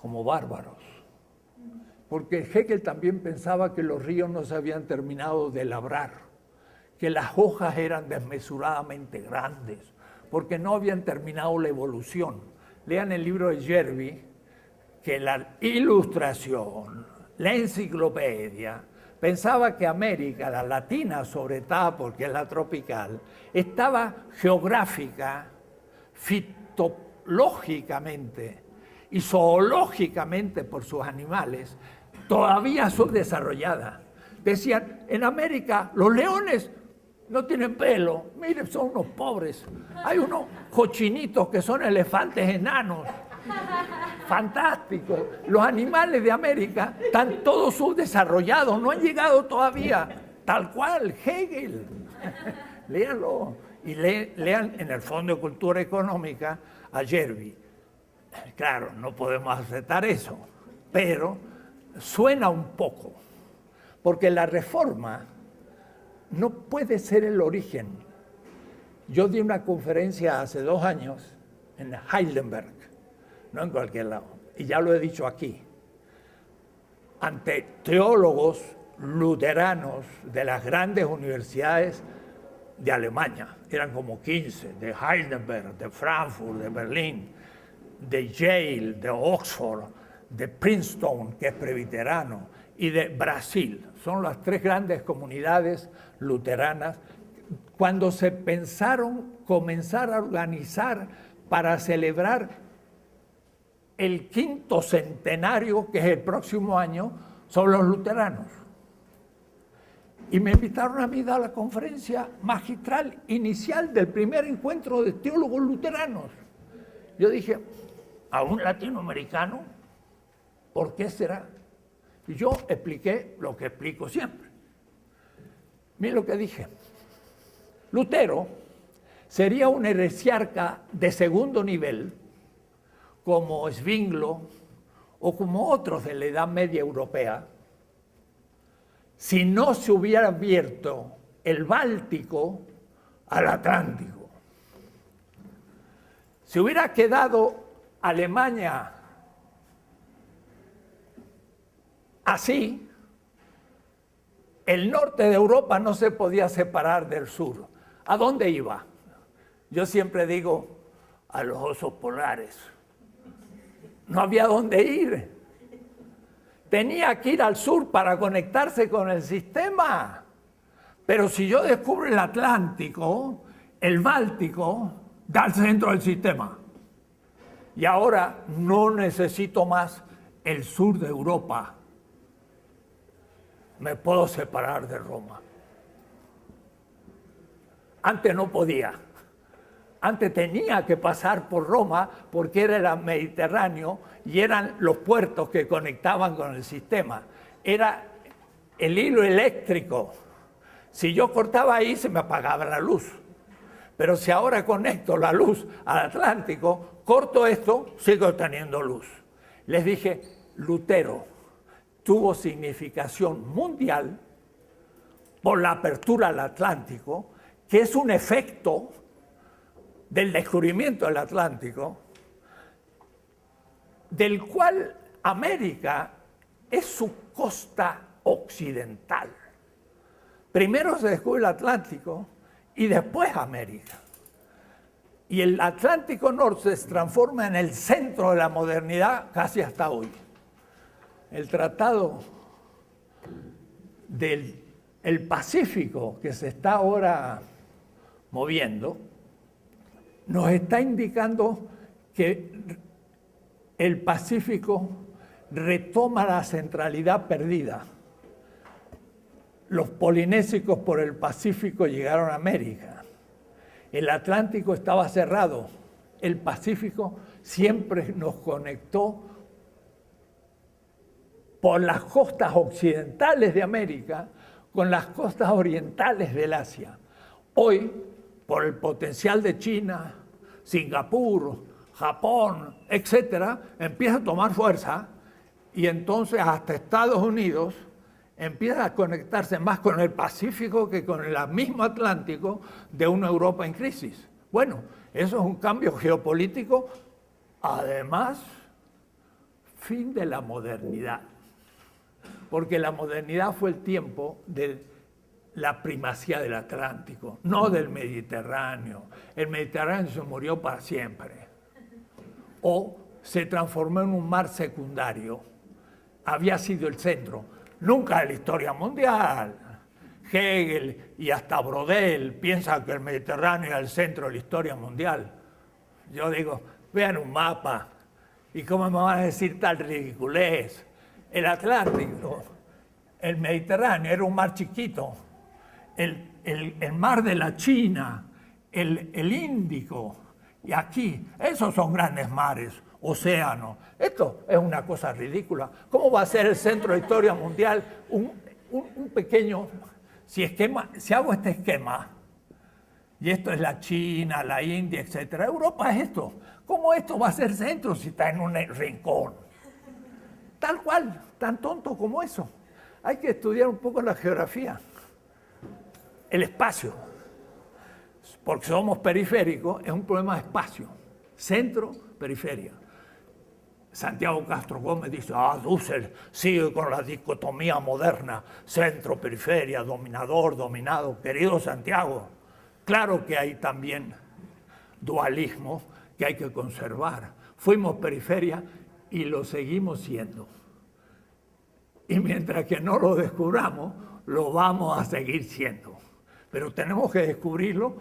A: como bárbaros. Porque Hegel también pensaba que los ríos no se habían terminado de labrar, que las hojas eran desmesuradamente grandes, porque no habían terminado la evolución. Lean el libro de Jervi, que la Ilustración, la enciclopedia, pensaba que América, la latina sobre todo porque es la tropical, estaba geográfica, fitológicamente y zoológicamente por sus animales, todavía subdesarrollada. Decían, en América los leones no tienen pelo, miren, son unos pobres. Hay unos cochinitos que son elefantes enanos. Fantástico. Los animales de América están todos subdesarrollados, no han llegado todavía. Tal cual, Hegel. Léanlo. Y lean en el Fondo de Cultura Económica a Jervi. Claro, no podemos aceptar eso, pero suena un poco. Porque la reforma no puede ser el origen. Yo di una conferencia hace 2 años en Heidelberg, no en cualquier lado, y ya lo he dicho aquí, ante teólogos luteranos de las grandes universidades de Alemania, eran como 15, de Heidelberg, de Frankfurt, de Berlín, de Yale, de Oxford, de Princeton, que es presbiterano, y de Brasil. Son las 3 grandes comunidades luteranas. Cuando se pensaron comenzar a organizar para celebrar el 5º centenario, que es el próximo año, son los luteranos. Y me invitaron a mí a dar la conferencia magistral inicial del primer encuentro de teólogos luteranos. Yo dije, ¿a un latinoamericano? ¿Por qué será? Y yo expliqué lo que explico siempre. Miren lo que dije. Lutero sería un heresiarca de segundo nivel, como Zwinglio o como otros de la Edad Media Europea, si no se hubiera abierto el Báltico al Atlántico. Si hubiera quedado Alemania así, el norte de Europa no se podía separar del sur. ¿A dónde iba? Yo siempre digo, a los osos polares. No había dónde ir. Tenía que ir al sur para conectarse con el sistema. Pero si yo descubro el Atlántico, el Báltico da al centro del sistema. Y ahora no necesito más el sur de Europa. Me puedo separar de Roma. Antes no podía. Antes tenía que pasar por Roma porque era el Mediterráneo y eran los puertos que conectaban con el sistema. Era el hilo eléctrico. Si yo cortaba ahí se me apagaba la luz. Pero si ahora conecto la luz al Atlántico, corto esto, sigo teniendo luz. Les dije, Lutero tuvo significación mundial por la apertura al Atlántico, que es un efecto del descubrimiento del Atlántico, del cual América es su costa occidental. Primero se descubre el Atlántico y después América. Y el Atlántico Norte se transforma en el centro de la modernidad casi hasta hoy. El Tratado del Pacífico, que se está ahora moviendo, nos está indicando que el Pacífico retoma la centralidad perdida. Los polinésicos por el Pacífico llegaron a América. El Atlántico estaba cerrado. El Pacífico siempre nos conectó por las costas occidentales de América con las costas orientales del Asia. Hoy, por el potencial de China, Singapur, Japón, etcétera, empieza a tomar fuerza y entonces hasta Estados Unidos empieza a conectarse más con el Pacífico que con el mismo Atlántico de una Europa en crisis. Bueno, eso es un cambio geopolítico, además, fin de la modernidad. Porque la modernidad fue el tiempo de la primacía del Atlántico, no del Mediterráneo. El Mediterráneo se murió para siempre. O se transformó en un mar secundario. Había sido el centro. Nunca de la historia mundial. Hegel y hasta Brodel piensan que el Mediterráneo era el centro de la historia mundial. Yo digo, vean un mapa y cómo me van a decir tal ridiculez. El Atlántico, el Mediterráneo era un mar chiquito. El mar de la China, el Índico, y aquí, esos son grandes mares, océanos. Esto es una cosa ridícula. ¿Cómo va a ser el centro de la historia mundial un pequeño, si hago este esquema, y esto es la China, la India, etcétera, Europa es esto. ¿Cómo esto va a ser centro si está en un rincón? Tal cual, tan tonto como eso. Hay que estudiar un poco la geografía, el espacio, porque somos periféricos, es un problema de espacio, centro, periferia. Santiago Castro Gómez dice, Dussel sigue con la dicotomía moderna, centro, periferia, dominador, dominado. Querido Santiago, claro que hay también dualismo que hay que conservar. Fuimos periferia y lo seguimos siendo. Y mientras que no lo descubramos, lo vamos a seguir siendo. Pero tenemos que descubrirlo,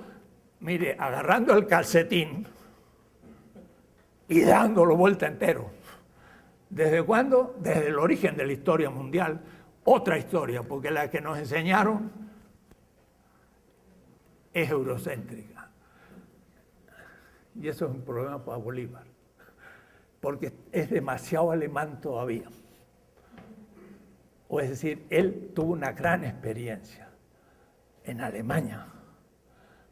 A: mire, agarrando el calcetín y dándolo vuelta entero. ¿Desde cuándo? Desde el origen de la historia mundial. Otra historia, porque la que nos enseñaron es eurocéntrica. Y eso es un problema para Bolívar, porque es demasiado alemán todavía. O es decir, él tuvo una gran experiencia en Alemania,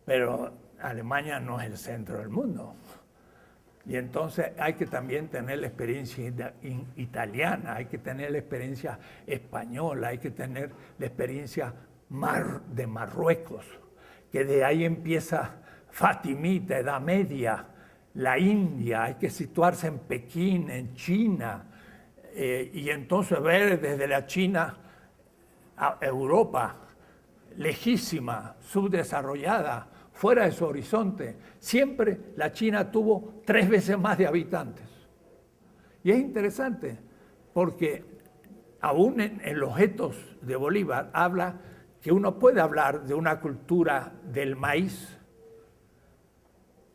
A: pero Alemania no es el centro del mundo. Y entonces hay que también tener la experiencia italiana, hay que tener la experiencia española, hay que tener la experiencia de Marruecos, que de ahí empieza Fatimita, Edad Media, la India, hay que situarse en Pekín, en China, y entonces ver desde la China a Europa, lejísima, subdesarrollada, fuera de su horizonte. Siempre la China tuvo 3 veces más de habitantes. Y es interesante, porque aún en los etos de Bolívar habla que uno puede hablar de una cultura del maíz,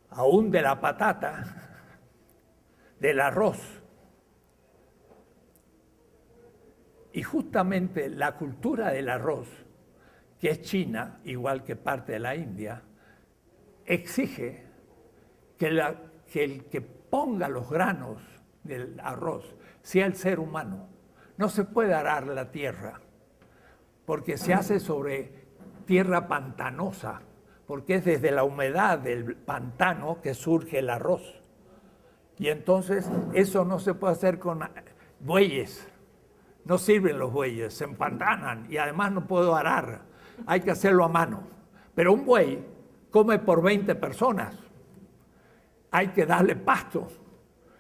A: aún de la patata, del arroz. Y justamente la cultura del arroz, que es China, igual que parte de la India, exige que el que ponga los granos del arroz sea el ser humano. No se puede arar la tierra, porque se hace sobre tierra pantanosa, porque es desde la humedad del pantano que surge el arroz. Y entonces eso no se puede hacer con bueyes. No sirven los bueyes, se empantanan y además no puedo arar. Hay que hacerlo a mano. Pero un buey come por 20 personas. Hay que darle pasto.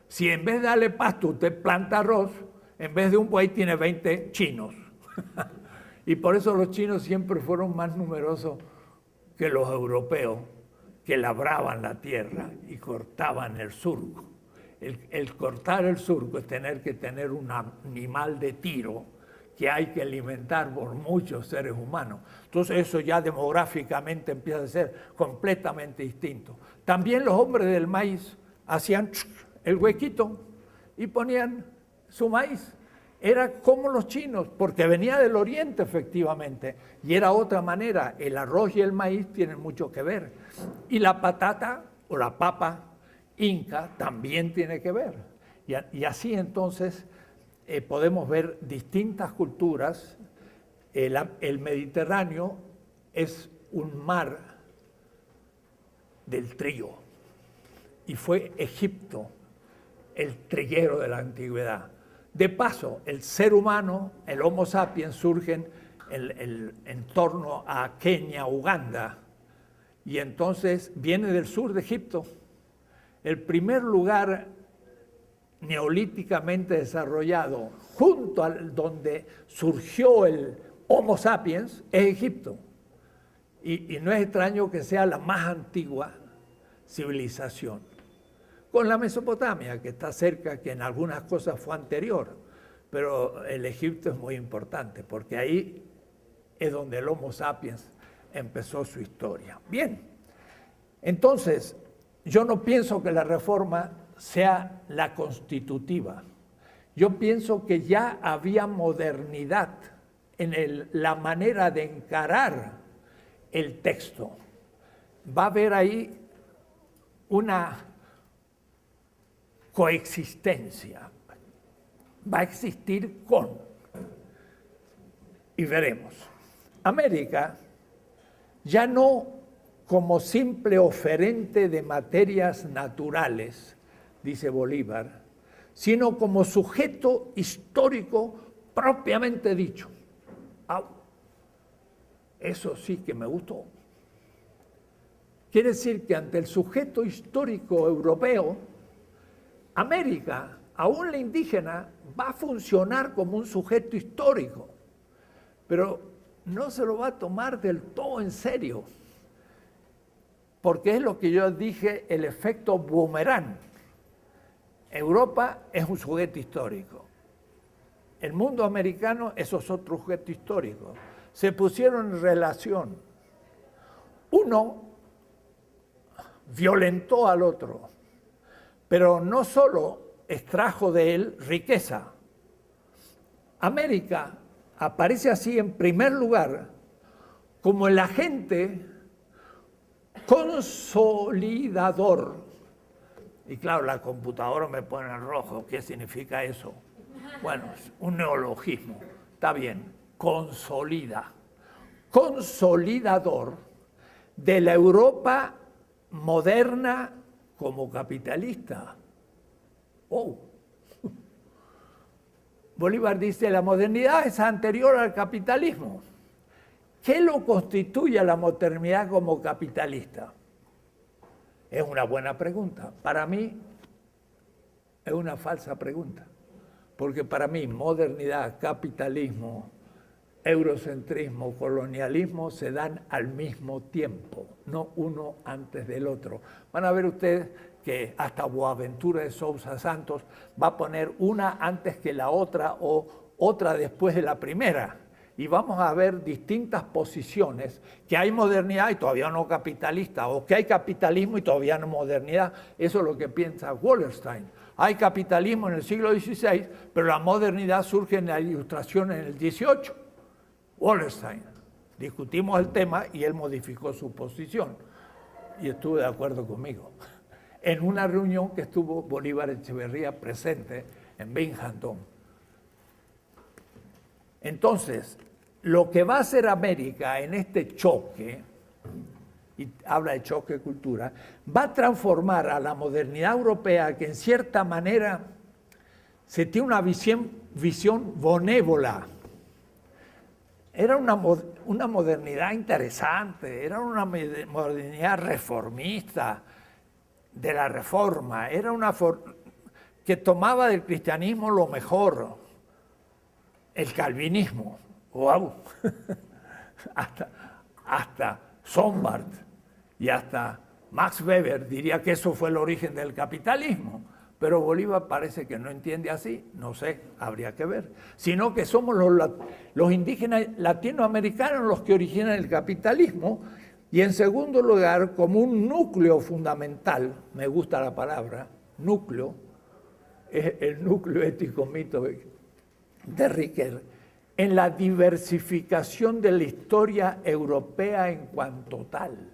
A: Si en vez de darle pasto usted planta arroz, en vez de un buey tiene 20 chinos. Y por eso los chinos siempre fueron más numerosos que los europeos, que labraban la tierra y cortaban el surco. El cortar el surco es tener que tener un animal de tiro que hay que alimentar por muchos seres humanos. Entonces eso ya demográficamente empieza a ser completamente distinto. También los hombres del maíz hacían el huequito y ponían su maíz. Era como los chinos, porque venía del oriente efectivamente, y era otra manera. El arroz y el maíz tienen mucho que ver. Y la patata o la papa inca también tiene que ver. Y así entonces podemos ver distintas culturas. El Mediterráneo es un mar del trigo, y fue Egipto el triguero de la antigüedad. De paso, el ser humano, el Homo sapiens, surge en torno a Kenia, Uganda, y entonces viene del sur de Egipto. El primer lugar neolíticamente desarrollado, junto a donde surgió el Homo sapiens, es Egipto. Y no es extraño que sea la más antigua civilización, con la Mesopotamia, que está cerca, que en algunas cosas fue anterior, pero el Egipto es muy importante, porque ahí es donde el Homo sapiens empezó su historia. Bien, entonces, yo no pienso que la reforma sea la constitutiva. Yo pienso que ya había modernidad en la manera de encarar el texto. Va a haber ahí una coexistencia, va a existir con, y veremos. América ya no como simple oferente de materias naturales, dice Bolívar, sino como sujeto histórico propiamente dicho. Eso sí que me gustó. Quiere decir que ante el sujeto histórico europeo, América, aún la indígena, va a funcionar como un sujeto histórico, pero no se lo va a tomar del todo en serio, porque es lo que yo dije, el efecto boomerang. Europa es un sujeto histórico. El mundo americano, esos otros sujetos históricos, se pusieron en relación. Uno violentó al otro, pero no solo extrajo de él riqueza. América aparece así en primer lugar como el agente consolidador. Y claro, la computadora me pone en rojo. ¿Qué significa eso? Bueno, es un neologismo. Está bien, consolida. Consolidador de la Europa moderna como capitalista. Oh. Bolívar dice, la modernidad es anterior al capitalismo. ¿Qué lo constituye a la modernidad como capitalista? Es una buena pregunta. Para mí es una falsa pregunta, porque para mí modernidad, capitalismo, eurocentrismo, colonialismo se dan al mismo tiempo, no uno antes del otro. Van a ver ustedes que hasta Boaventura de Sousa Santos va a poner una antes que la otra o otra después de la primera. Y vamos a ver distintas posiciones, que hay modernidad y todavía no capitalista, o que hay capitalismo y todavía no modernidad. Eso es lo que piensa Wallerstein. Hay capitalismo en el siglo XVI, pero la modernidad surge en la Ilustración en el XVIII. Wallerstein. Discutimos el tema y él modificó su posición. Y estuvo de acuerdo conmigo. En una reunión que estuvo Bolívar Echeverría presente en Binghamton. Entonces, lo que va a hacer América en este choque, y habla de choque de cultura, va a transformar a la modernidad europea, que en cierta manera se tiene una visión benévola. Era una modernidad interesante, era una modernidad reformista, de la reforma, era una que tomaba del cristianismo lo mejor, el calvinismo, wow, hasta Sombart y hasta Max Weber diría que eso fue el origen del capitalismo, pero Bolívar parece que no entiende así, no sé, habría que ver, sino que somos los indígenas latinoamericanos los que originan el capitalismo, y en segundo lugar, como un núcleo fundamental, me gusta la palabra, núcleo, es el núcleo ético mito de Riquet, en la diversificación de la historia europea en cuanto tal.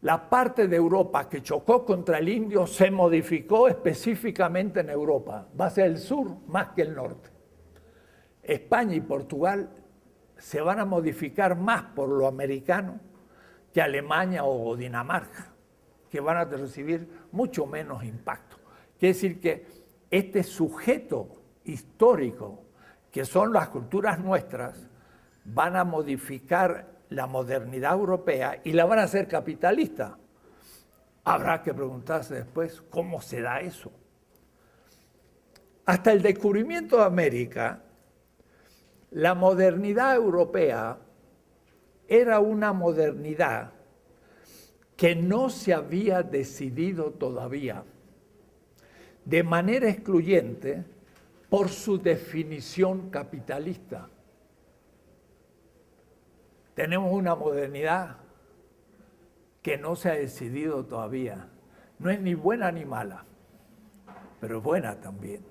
A: La parte de Europa que chocó contra el indio se modificó específicamente en Europa. Va a ser el sur más que el norte. España y Portugal se van a modificar más por lo americano que Alemania o Dinamarca, que van a recibir mucho menos impacto. Quiere decir que este sujeto histórico, que son las culturas nuestras, van a modificar la modernidad europea y la van a hacer capitalista. Habrá que preguntarse después cómo se da eso. Hasta el descubrimiento de América, la modernidad europea era una modernidad que no se había decidido todavía de manera excluyente por su definición capitalista. Tenemos una modernidad que no se ha decidido todavía. No es ni buena ni mala, pero es buena también.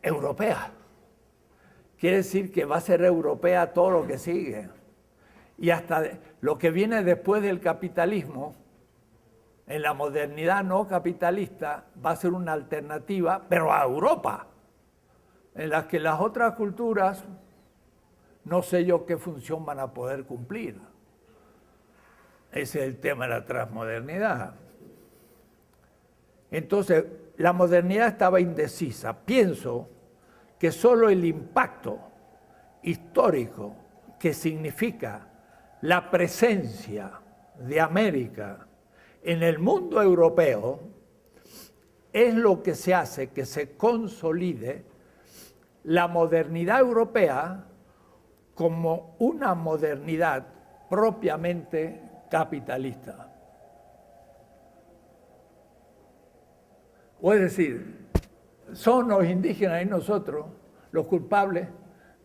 A: Europea. Quiere decir que va a ser europea todo lo que sigue. Y hasta lo que viene después del capitalismo, en la modernidad no capitalista, va a ser una alternativa, pero a Europa, en la que las otras culturas, no sé yo qué función van a poder cumplir. Ese es el tema de la transmodernidad. Entonces, la modernidad estaba indecisa. Pienso que solo el impacto histórico que significa la presencia de América en el mundo europeo es lo que se hace que se consolide la modernidad europea como una modernidad propiamente capitalista. O es decir, son los indígenas y nosotros los culpables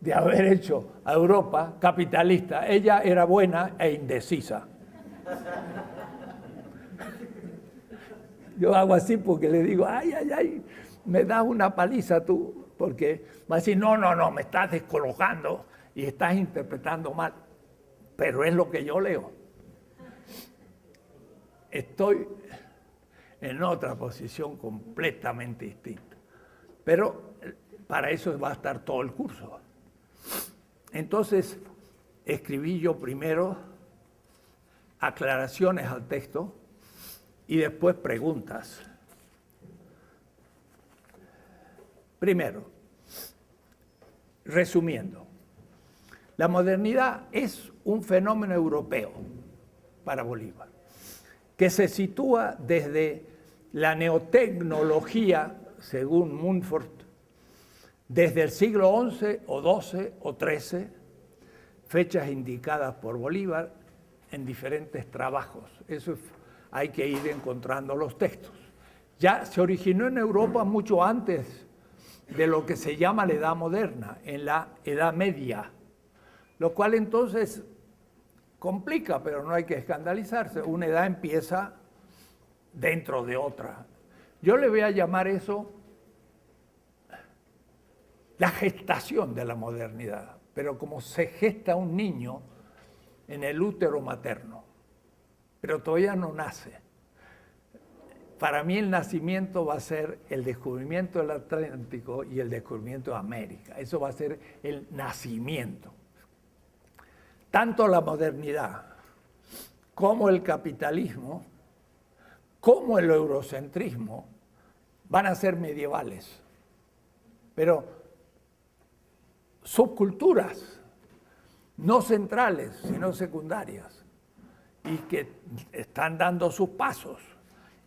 A: de haber hecho a Europa capitalista. Ella era buena e indecisa. Yo hago así porque le digo, ay, ay, ay, me das una paliza tú, porque va a decir, no, me estás descolocando y estás interpretando mal. Pero es lo que yo leo. Estoy en otra posición completamente distinta. Pero para eso va a estar todo el curso. Entonces, escribí yo primero aclaraciones al texto y después preguntas. Primero, resumiendo, la modernidad es un fenómeno europeo para Bolívar, que se sitúa desde la neotecnología, según Mumford, desde el siglo XI o XII o XIII, fechas indicadas por Bolívar en diferentes trabajos. Eso hay que ir encontrando los textos. Ya se originó en Europa mucho antes de lo que se llama la Edad Moderna, en la Edad Media, lo cual entonces complica, pero no hay que escandalizarse. Una edad empieza dentro de otra. Yo le voy a llamar eso la gestación de la modernidad, pero como se gesta un niño en el útero materno, pero todavía no nace. Para mí el nacimiento va a ser el descubrimiento del Atlántico y el descubrimiento de América. Eso va a ser el nacimiento. Tanto la modernidad como el capitalismo, como el eurocentrismo, van a ser medievales. Pero subculturas, no centrales, sino secundarias, y que están dando sus pasos.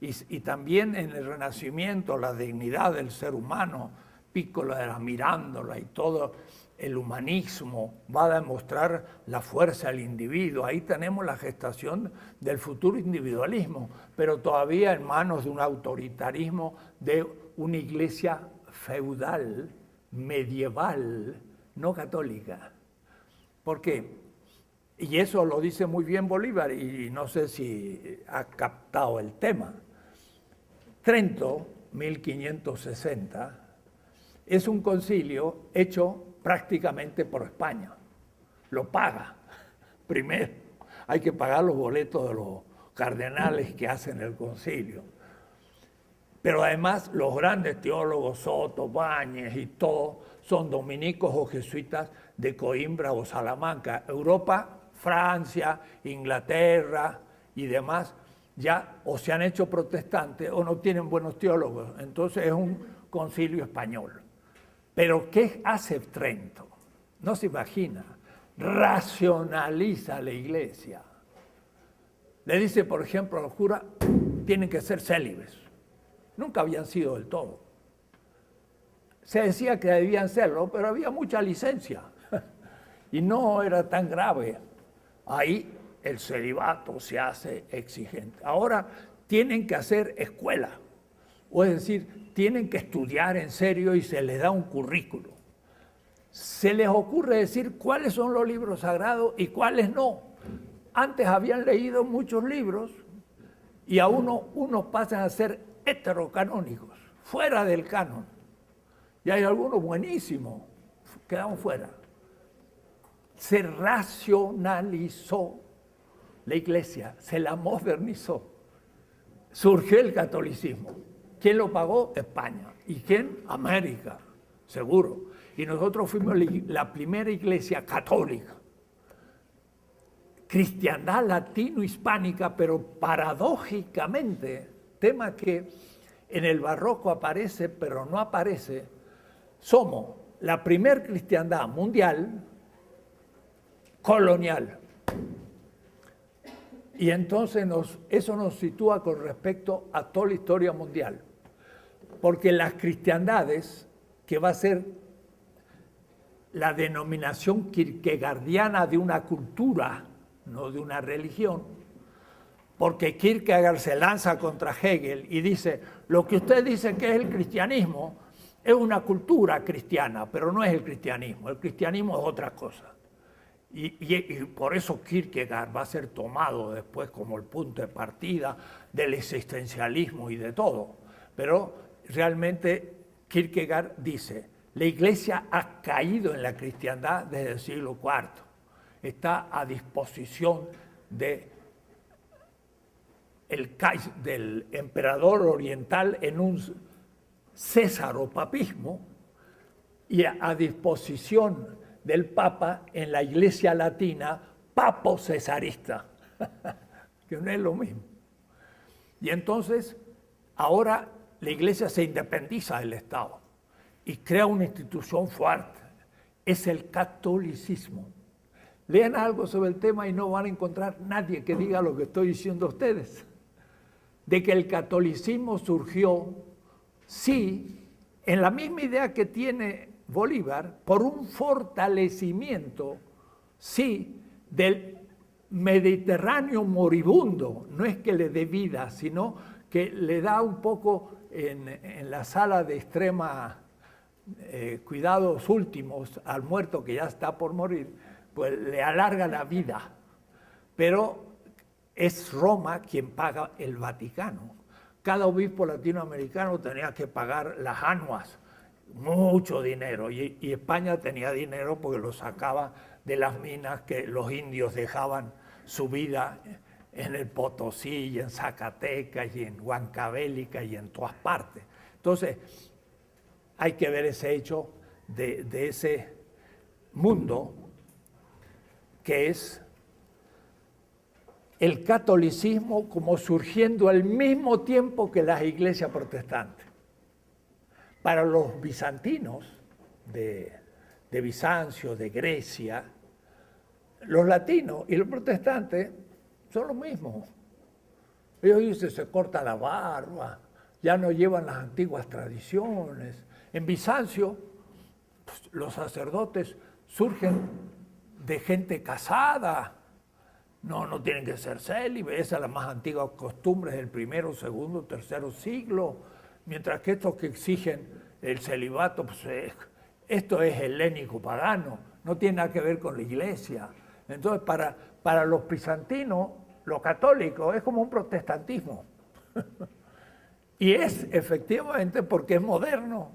A: Y también en el Renacimiento la dignidad del ser humano Pícola mirándola y todo el humanismo va a demostrar la fuerza del individuo. Ahí tenemos la gestación del futuro individualismo, pero todavía en manos de un autoritarismo de una iglesia feudal, medieval, no católica. ¿Por qué? Y eso lo dice muy bien Bolívar, y no sé si ha captado el tema. Trento, 1560, es un concilio hecho prácticamente por España. Lo paga primero. Hay que pagar los boletos de los cardenales que hacen el concilio. Pero además los grandes teólogos, Soto, Báñez y todo, son dominicos o jesuitas de Coimbra o Salamanca. Europa, Francia, Inglaterra y demás, ya o se han hecho protestantes o no tienen buenos teólogos. Entonces es un concilio español. Pero ¿qué hace Trento? No se imagina. Racionaliza la iglesia. Le dice, por ejemplo, a los curas, tienen que ser célibes. Nunca habían sido del todo. Se decía que debían serlo, pero había mucha licencia. Y no era tan grave. Ahí el celibato se hace exigente. Ahora tienen que hacer escuela. O es decir, tienen que estudiar en serio y se les da un currículo. Se les ocurre decir cuáles son los libros sagrados y cuáles no. Antes habían leído muchos libros y a unos pasan a ser heterocanónicos, fuera del canon. Y hay algunos buenísimos, quedaron fuera. Se racionalizó la iglesia, se la modernizó. Surgió el catolicismo. ¿Quién lo pagó? España. ¿Y quién? América, seguro. Y nosotros fuimos la primera iglesia católica. Cristiandad latino-hispánica, pero paradójicamente, tema que en el barroco aparece, pero no aparece, somos la primer cristiandad mundial colonial. Y entonces eso nos sitúa con respecto a toda la historia mundial. Porque las cristiandades, que va a ser la denominación kierkegaardiana de una cultura, no de una religión, porque Kierkegaard se lanza contra Hegel y dice, lo que usted dice que es el cristianismo es una cultura cristiana, pero no es el cristianismo es otra cosa. Y por eso Kierkegaard va a ser tomado después como el punto de partida del existencialismo y de todo. Pero realmente Kierkegaard dice, la iglesia ha caído en la cristiandad desde el siglo IV. Está a disposición del emperador oriental en un césaropapismo y a disposición del Papa en la iglesia latina, papo cesarista, que no es lo mismo. Y entonces, ahora la iglesia se independiza del Estado y crea una institución fuerte. Es el catolicismo. Lean algo sobre el tema y no van a encontrar nadie que diga lo que estoy diciendo a ustedes. De que el catolicismo surgió, sí, en la misma idea que tiene Bolívar, por un fortalecimiento, sí, del Mediterráneo moribundo. No es que le dé vida, sino que le da un poco en la sala de extrema cuidados últimos al muerto que ya está por morir, pues le alarga la vida. Pero es Roma quien paga el Vaticano. Cada obispo latinoamericano tenía que pagar las anuas, mucho dinero, y España tenía dinero porque lo sacaba de las minas que los indios dejaban su vida en el Potosí y en Zacatecas y en Huancavelica y en todas partes. Entonces, hay que ver ese hecho de ese mundo que es el catolicismo como surgiendo al mismo tiempo que las iglesias protestantes. Para los bizantinos de Bizancio, de Grecia, los latinos y los protestantes son los mismos. Ellos dicen, se corta la barba, ya no llevan las antiguas tradiciones, En Bizancio, pues, los sacerdotes surgen de gente casada. No tienen que ser célibes, esa es la más antigua costumbre del primero, segundo, tercero siglo. Mientras que estos que exigen el celibato, pues, esto es helénico pagano, no tiene nada que ver con la iglesia. Entonces, para los bizantinos, lo católico es como un protestantismo. Y es efectivamente porque es moderno,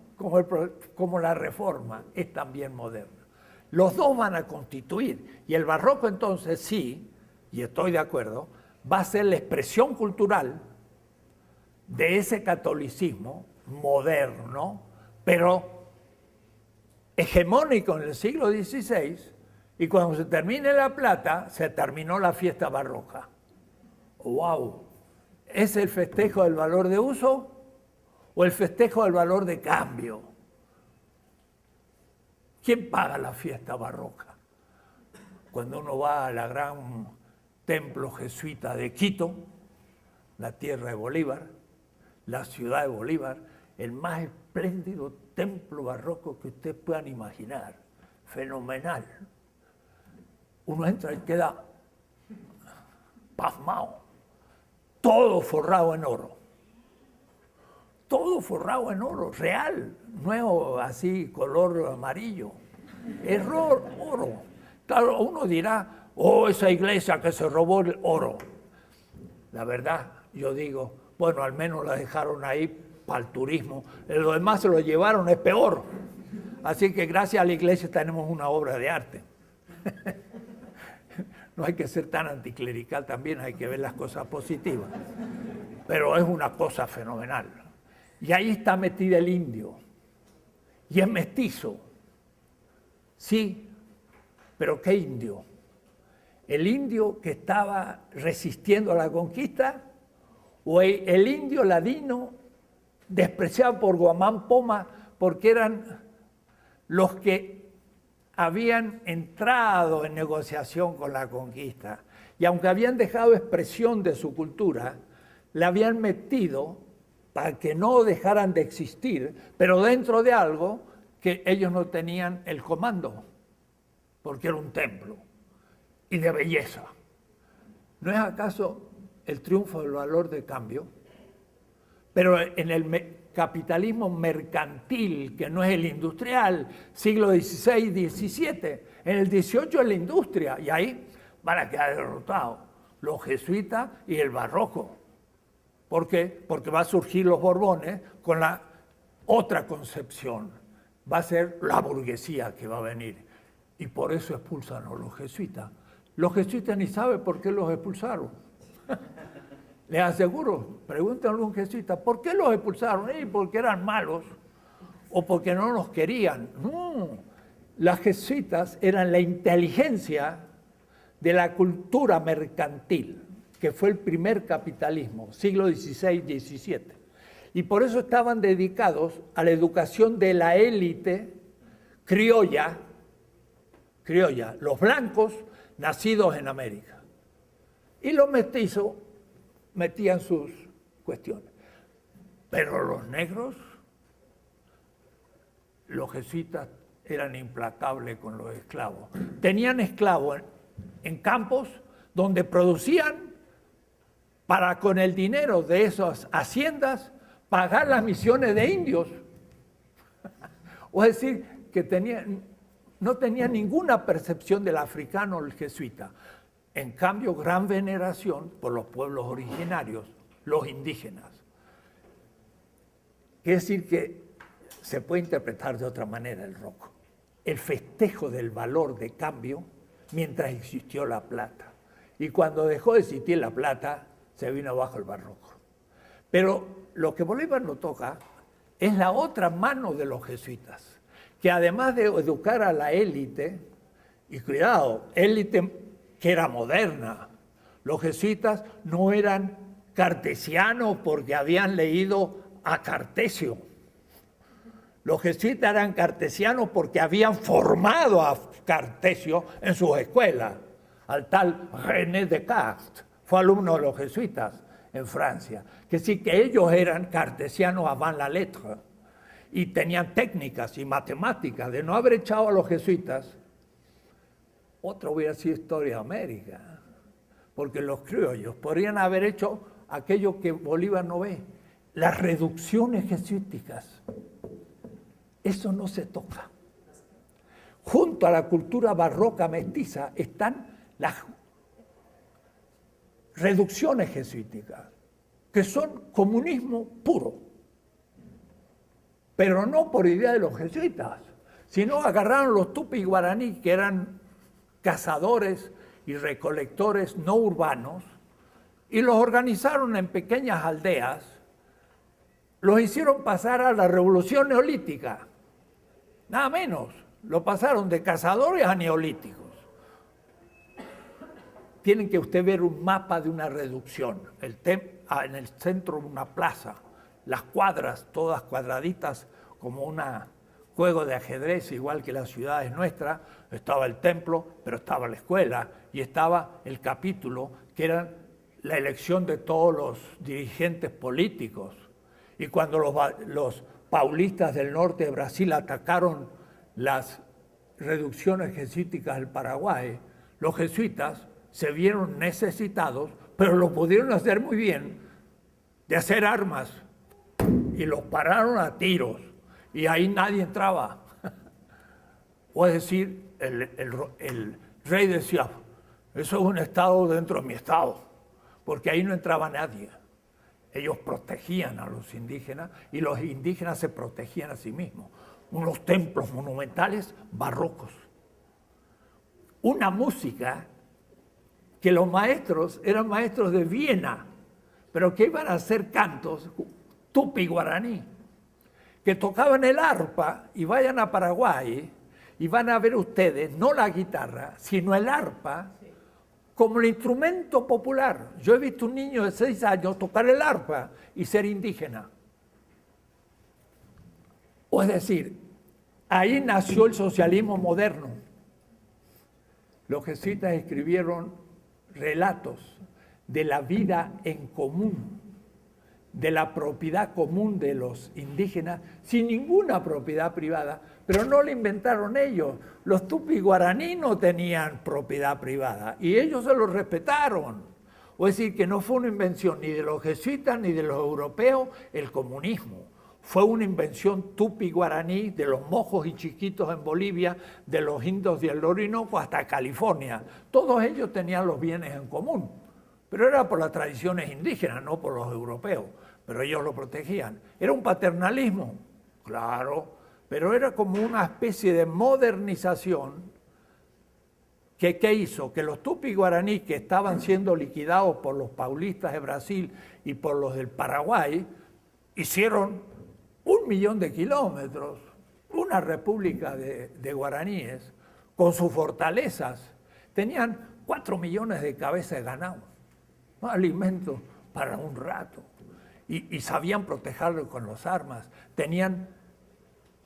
A: como la Reforma es también moderna. Los dos van a constituir, y el barroco entonces sí, y estoy de acuerdo, va a ser la expresión cultural de ese catolicismo moderno, pero hegemónico en el siglo XVI, y cuando se termine La Plata, se terminó la fiesta barroca. ¡Wow! ¿Es el festejo del valor de uso o el festejo del valor de cambio? ¿Quién paga la fiesta barroca? Cuando uno va a la gran templo jesuita de Quito, la tierra de Bolívar, la ciudad de Bolívar, el más espléndido templo barroco que ustedes puedan imaginar, fenomenal. Uno entra y queda pasmado, todo forrado en oro. Todo forrado en oro, real, no así color amarillo. Es oro. Claro, uno dirá, oh, esa iglesia que se robó el oro. La verdad, yo digo, bueno, al menos la dejaron ahí para el turismo. Lo demás se lo llevaron, es peor. Así que gracias a la iglesia tenemos una obra de arte. No hay que ser tan anticlerical también, hay que ver las cosas positivas. Pero es una cosa fenomenal. Y ahí está metida el indio. Y es mestizo. Sí, pero ¿qué indio? ¿El indio que estaba resistiendo a la conquista? ¿O el indio ladino despreciado por Guamán Poma porque eran los que habían entrado en negociación con la conquista? Y aunque habían dejado expresión de su cultura, la habían metido para que no dejaran de existir, pero dentro de algo que ellos no tenían el comando, porque era un templo y de belleza. ¿No es acaso el triunfo del valor de cambio? Pero en el capitalismo mercantil, que no es el industrial, siglo XVI, XVII, en el XVIII es la industria, y ahí van a quedar derrotados los jesuitas y el barroco. ¿Por qué? Porque va a surgir los Borbones con la otra concepción. Va a ser la burguesía que va a venir. Y por eso expulsan a los jesuitas. Los jesuitas ni saben por qué los expulsaron. Les aseguro, pregúntenle a un jesuita, ¿por qué los expulsaron? ¿Porque eran malos o porque no los querían? No, las jesuitas eran la inteligencia de la cultura mercantil, que fue el primer capitalismo, siglo XVI, XVII. Y por eso estaban dedicados a la educación de la élite criolla, los blancos nacidos en América. Y los mestizos metían sus cuestiones. Pero los negros, los jesuitas eran implacables con los esclavos. Tenían esclavos en campos donde producían para con el dinero de esas haciendas pagar las misiones de indios. O es decir, que no tenían ninguna percepción del africano o el jesuita. En cambio, gran veneración por los pueblos originarios, los indígenas. Quiere decir que se puede interpretar de otra manera el rock. El festejo del valor de cambio mientras existió la plata. Y cuando dejó de existir la plata, se vino abajo el barroco. Pero lo que Bolívar no toca es la otra mano de los jesuitas, que además de educar a la élite, y cuidado, élite que era moderna, los jesuitas no eran cartesianos porque habían leído a Cartesio. Los jesuitas eran cartesianos porque habían formado a Cartesio en sus escuelas. Al tal René Descartes fue alumno de los jesuitas en Francia. Que sí que ellos eran cartesianos avant la lettre. y tenían técnicas y matemáticas. De no haber echado a los jesuitas, otra hubiera sido historia de América, porque los criollos podrían haber hecho aquello que Bolívar no ve, las reducciones jesuíticas. Eso no se toca. Junto a la cultura barroca mestiza están las reducciones jesuíticas, que son comunismo puro, pero no por idea de los jesuitas, sino agarraron los tupis guaraní, que eran cazadores y recolectores no urbanos, y los organizaron en pequeñas aldeas, los hicieron pasar a la revolución neolítica, nada menos, lo pasaron de cazadores a neolíticos. Tienen que usted ver un mapa de una reducción, en el centro una plaza, las cuadras, todas cuadraditas como un juego de ajedrez, igual que las ciudades nuestras, estaba el templo, pero estaba la escuela y estaba el capítulo, que era la elección de todos los dirigentes políticos. Y cuando los paulistas del norte de Brasil atacaron las reducciones jesuíticas del Paraguay, los jesuitas se vieron necesitados, pero lo pudieron hacer muy bien, de hacer armas, y los pararon a tiros, y ahí nadie entraba. O es decir, el rey decía, eso es un estado dentro de mi estado, porque ahí no entraba nadie. Ellos protegían a los indígenas, y los indígenas se protegían a sí mismos. Unos templos monumentales barrocos. Una música que los maestros eran maestros de Viena, pero que iban a hacer cantos tupi guaraní, que tocaban el arpa, y vayan a Paraguay y van a ver ustedes, no la guitarra, sino el arpa como el instrumento popular. Yo he visto un niño de 6 años tocar el arpa y ser indígena. O es decir, ahí nació el socialismo moderno. Los jesuitas escribieron relatos de la vida en común, de la propiedad común de los indígenas, sin ninguna propiedad privada, pero no la inventaron ellos. Los tupis guaraní no tenían propiedad privada y ellos se lo respetaron. O es decir, que no fue una invención ni de los jesuitas ni de los europeos el comunismo. Fue una invención tupi guaraní de los mojos y chiquitos en Bolivia, de los indios del Orinoco hasta California. Todos ellos tenían los bienes en común, pero era por las tradiciones indígenas, no por los europeos, pero ellos lo protegían. Era un paternalismo, claro, pero era como una especie de modernización que ¿qué hizo? Que los tupis guaraní, que estaban siendo liquidados por los paulistas de Brasil y por los del Paraguay, hicieron 1 millón de kilómetros, una república de guaraníes, con sus fortalezas. Tenían 4 millones de cabezas de ganado, ¿no? Alimento para un rato. Y sabían protegerlo con las armas. Tenían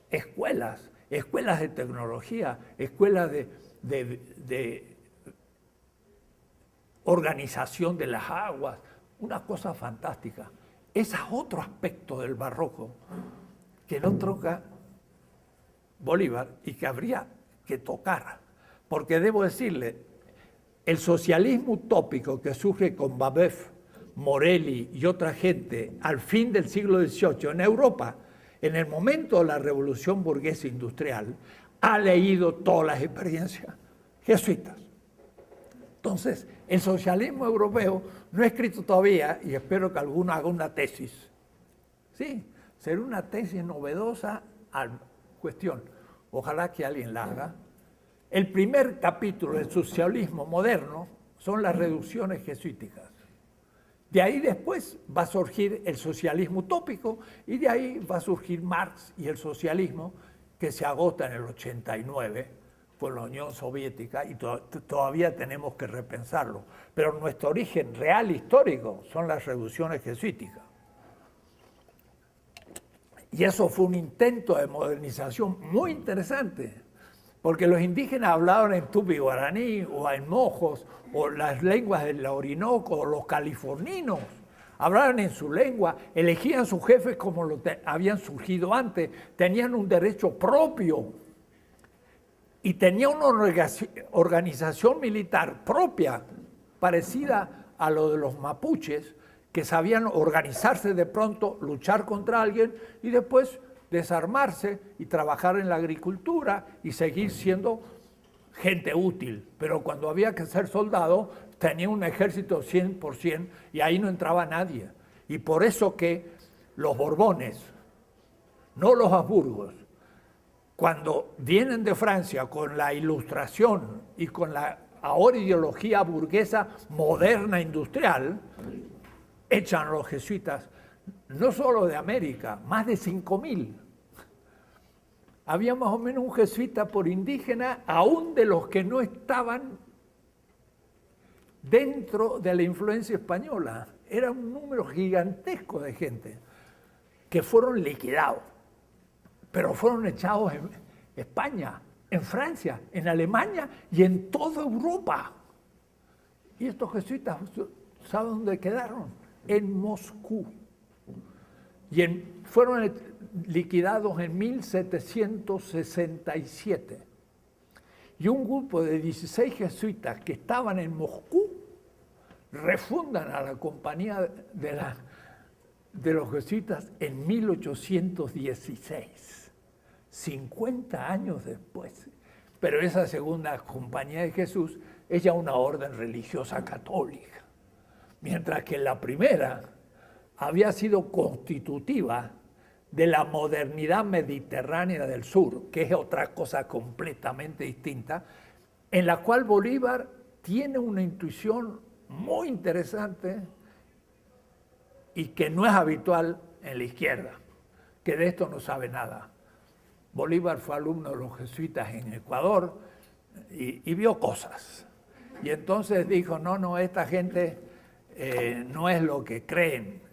A: escuelas de tecnología, escuelas de organización de las aguas, una cosa fantástica. Ese es otro aspecto del barroco que no toca Bolívar y que habría que tocar. Porque debo decirle, el socialismo utópico que surge con Babeuf, Morelli y otra gente al fin del siglo XVIII en Europa, en el momento de la revolución burguesa industrial, ha leído todas las experiencias jesuitas. Entonces, el socialismo europeo no ha escrito todavía, y espero que alguno haga una tesis. Sí, será una tesis novedosa a cuestión. Ojalá que alguien la haga. El primer capítulo del socialismo moderno son las reducciones jesuíticas. De ahí después va a surgir el socialismo utópico y de ahí va a surgir Marx y el socialismo, que se agota en el 89 con la Unión Soviética y todavía tenemos que repensarlo. Pero nuestro origen real histórico son las reducciones jesuíticas. Y eso fue un intento de modernización muy interesante, porque los indígenas hablaban en tupi guaraní o en mojos o las lenguas del Orinoco o los californinos. hablaban en su lengua, elegían sus jefes como habían surgido antes, tenían un derecho propio y tenían una organización militar propia, parecida a lo de los mapuches, que sabían organizarse de pronto, luchar contra alguien y después desarmarse y trabajar en la agricultura y seguir siendo gente útil. Pero cuando había que ser soldado, tenía un ejército 100% y ahí no entraba nadie. Y por eso que los Borbones, no los Habsburgos, cuando vienen de Francia con la Ilustración y con la ahora ideología burguesa moderna industrial, echan a los jesuitas, no solo de América, más de 5.000. Había más o menos un jesuita por indígena, aún de los que no estaban dentro de la influencia española. Era un número gigantesco de gente que fueron liquidados, pero fueron echados en España, en Francia, en Alemania y en toda Europa. Y estos jesuitas, ¿saben dónde quedaron? En Moscú. Y fueron liquidados en 1767. Y un grupo de 16 jesuitas que estaban en Moscú refundan a la compañía de los jesuitas en 1816, 50 años después. Pero esa segunda compañía de Jesús es ya una orden religiosa católica, mientras que la primera había sido constitutiva de la modernidad mediterránea del sur, que es otra cosa completamente distinta, en la cual Bolívar tiene una intuición muy interesante y que no es habitual en la izquierda, que de esto no sabe nada. Bolívar fue alumno de los jesuitas en Ecuador y vio cosas. Y entonces dijo, no, esta gente no es lo que creen,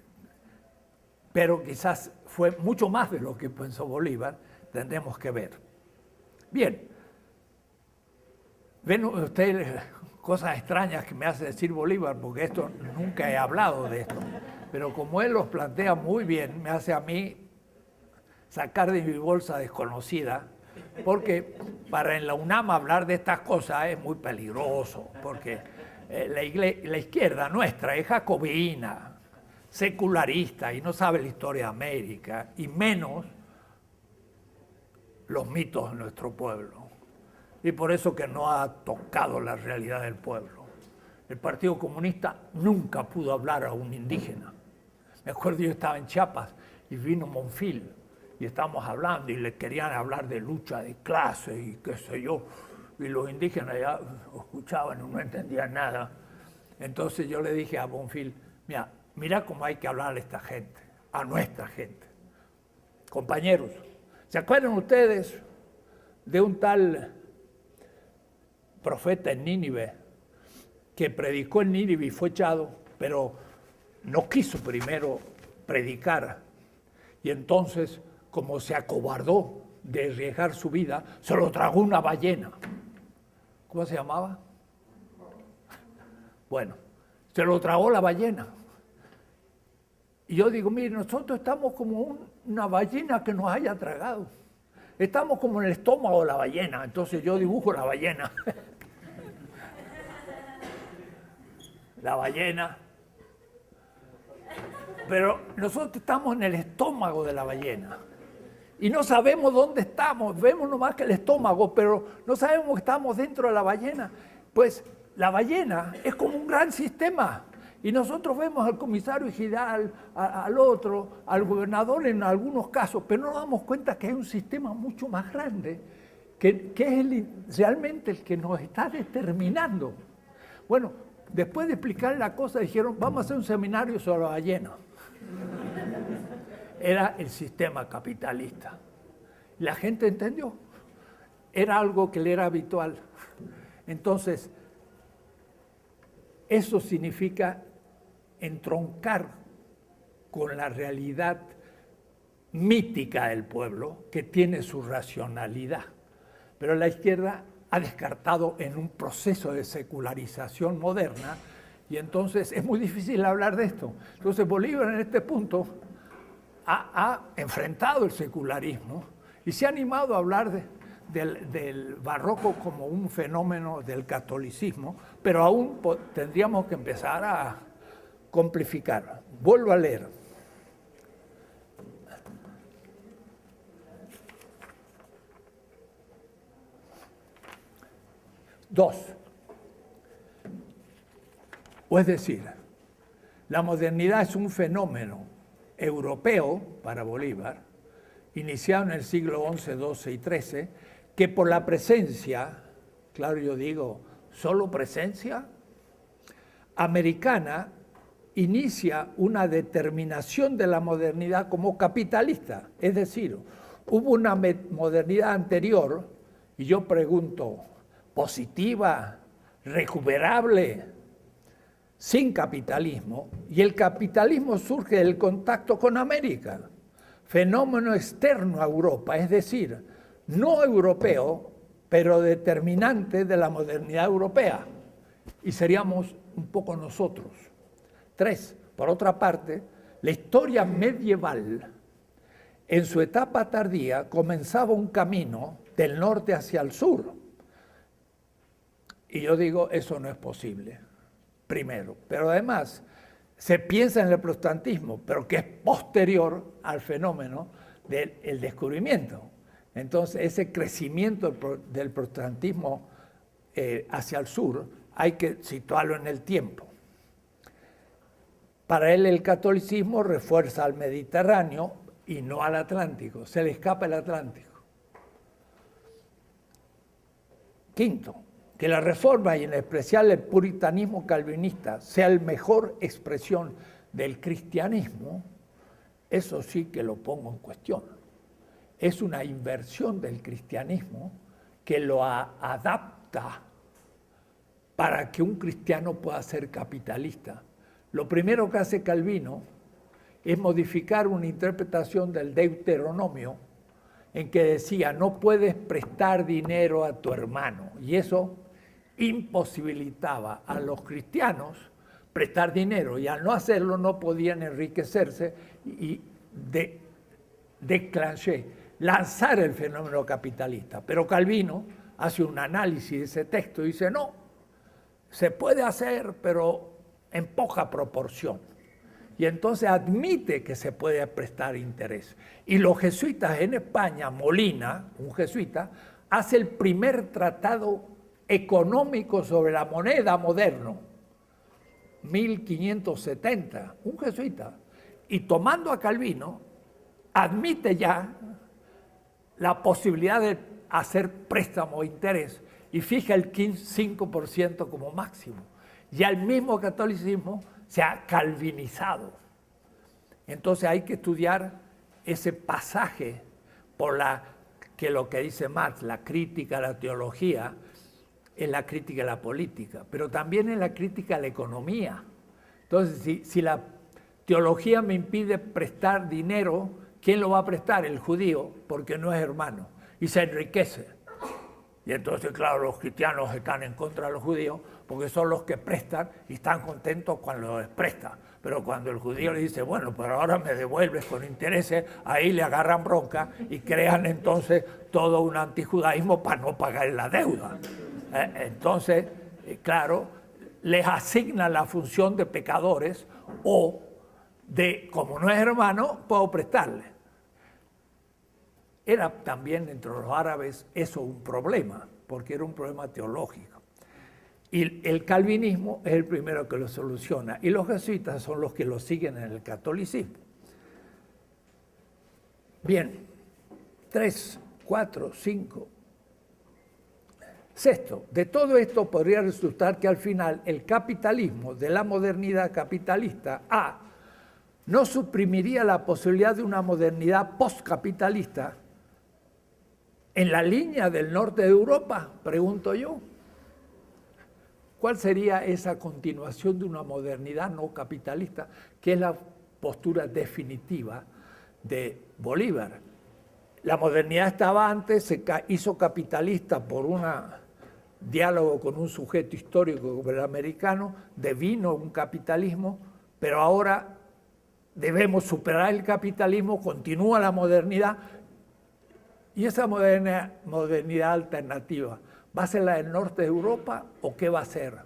A: pero quizás fue mucho más de lo que pensó Bolívar, tendremos que ver. Bien, ven ustedes cosas extrañas que me hace decir Bolívar, porque esto nunca he hablado de esto, pero como él los plantea muy bien, me hace a mí sacar de mi bolsa desconocida, porque para en la UNAM hablar de estas cosas es muy peligroso, porque la izquierda nuestra es jacobina, secularista y no sabe la historia de América, y menos los mitos de nuestro pueblo. Y por eso que no ha tocado la realidad del pueblo. El Partido Comunista nunca pudo hablar a un indígena. Me acuerdo, yo estaba en Chiapas y vino Monfil y estábamos hablando y le querían hablar de lucha de clase y qué sé yo, y los indígenas ya escuchaban y no entendían nada. Entonces yo le dije a Monfil, mira cómo hay que hablar a esta gente, a nuestra gente. Compañeros, ¿se acuerdan ustedes de un tal profeta en Nínive que predicó en Nínive y fue echado, pero no quiso primero predicar? Y entonces, como se acobardó de arriesgar su vida, se lo tragó una ballena. ¿Cómo se llamaba? Bueno, se lo tragó la ballena. Y yo digo, mire, nosotros estamos como una ballena que nos haya tragado. Estamos como en el estómago de la ballena, entonces yo dibujo la ballena. La ballena. Pero nosotros estamos en el estómago de la ballena. Y no sabemos dónde estamos, vemos nomás que el estómago, pero no sabemos que estamos dentro de la ballena. Pues la ballena es como un gran sistema. Y nosotros vemos al comisario general, al otro, al gobernador en algunos casos, pero no nos damos cuenta que hay un sistema mucho más grande, que es realmente el que nos está determinando. Bueno, después de explicar la cosa, dijeron, vamos a hacer un seminario sobre la ballena. Era el sistema capitalista. La gente entendió. Era algo que le era habitual. Entonces, eso significa entroncar con la realidad mítica del pueblo, que tiene su racionalidad. Pero la izquierda ha descartado en un proceso de secularización moderna Y entonces es muy difícil hablar de esto. Entonces Bolívar en este punto ha enfrentado el secularismo y se ha animado a hablar del barroco como un fenómeno del catolicismo, pero aún tendríamos que empezar a complejificar. Vuelvo a leer. Dos. O es decir, la modernidad es un fenómeno europeo para Bolívar, iniciado en el siglo XI, XII y XIII, que por la presencia, claro, yo digo, solo presencia americana, inicia una determinación de la modernidad como capitalista. Es decir, hubo una modernidad anterior, y yo pregunto, positiva, recuperable, sin capitalismo, y el capitalismo surge del contacto con América, fenómeno externo a Europa, es decir, no europeo, pero determinante de la modernidad europea, y seríamos un poco nosotros. 3. Por otra parte, la historia medieval, en su etapa tardía, comenzaba un camino del norte hacia el sur, y yo digo, eso no es posible, primero. Pero además, se piensa en el protestantismo, pero que es posterior al fenómeno del descubrimiento. Entonces, ese crecimiento del protestantismo hacia el sur, hay que situarlo en el tiempo. Para él, el catolicismo refuerza al Mediterráneo y no al Atlántico. Se le escapa el Atlántico. Quinto, que la reforma y en especial el puritanismo calvinista sea la mejor expresión del cristianismo, eso sí que lo pongo en cuestión. Es una inversión del cristianismo que lo adapta para que un cristiano pueda ser capitalista. Lo primero que hace Calvino es modificar una interpretación del Deuteronomio en que decía, no puedes prestar dinero a tu hermano, y eso imposibilitaba a los cristianos prestar dinero, y al no hacerlo no podían enriquecerse y lanzar el fenómeno capitalista. Pero Calvino hace un análisis de ese texto y dice, no, se puede hacer, pero en poca proporción. Y entonces admite que se puede prestar interés. Y los jesuitas en España, Molina, un jesuita, hace el primer tratado económico sobre la moneda moderno, 1570, un jesuita, y tomando a Calvino, admite ya la posibilidad de hacer préstamo e interés y fija el 5% como máximo. Ya el mismo catolicismo se ha calvinizado. Entonces hay que estudiar ese pasaje que lo que dice Marx, la crítica a la teología, es la crítica a la política, pero también es la crítica a la economía. Entonces, si la teología me impide prestar dinero, ¿quién lo va a prestar? El judío, porque no es hermano, y se enriquece. Y entonces, claro, los cristianos están en contra de los judíos, porque son los que prestan y están contentos cuando les prestan. Pero cuando el judío le dice, bueno, pero ahora me devuelves con intereses, ahí le agarran bronca y crean entonces todo un antijudaísmo para no pagar la deuda. Entonces, claro, les asigna la función de pecadores o de, como no es hermano, puedo prestarle. Era también entre los árabes eso un problema, porque era un problema teológico. Y el calvinismo es el primero que lo soluciona, y los jesuitas son los que lo siguen en el catolicismo. Bien, 3, 4, 5. Sexto, de todo esto podría resultar que al final el capitalismo de la modernidad capitalista no suprimiría la posibilidad de una modernidad postcapitalista en la línea del norte de Europa, pregunto yo. ¿Cuál sería esa continuación de una modernidad no capitalista, que es la postura definitiva de Bolívar? La modernidad estaba antes, se hizo capitalista por una diálogo con un sujeto histórico como el americano, devino un capitalismo, pero ahora debemos superar el capitalismo, continúa la modernidad, y esa modernidad alternativa, ¿va a ser la del norte de Europa o qué va a ser?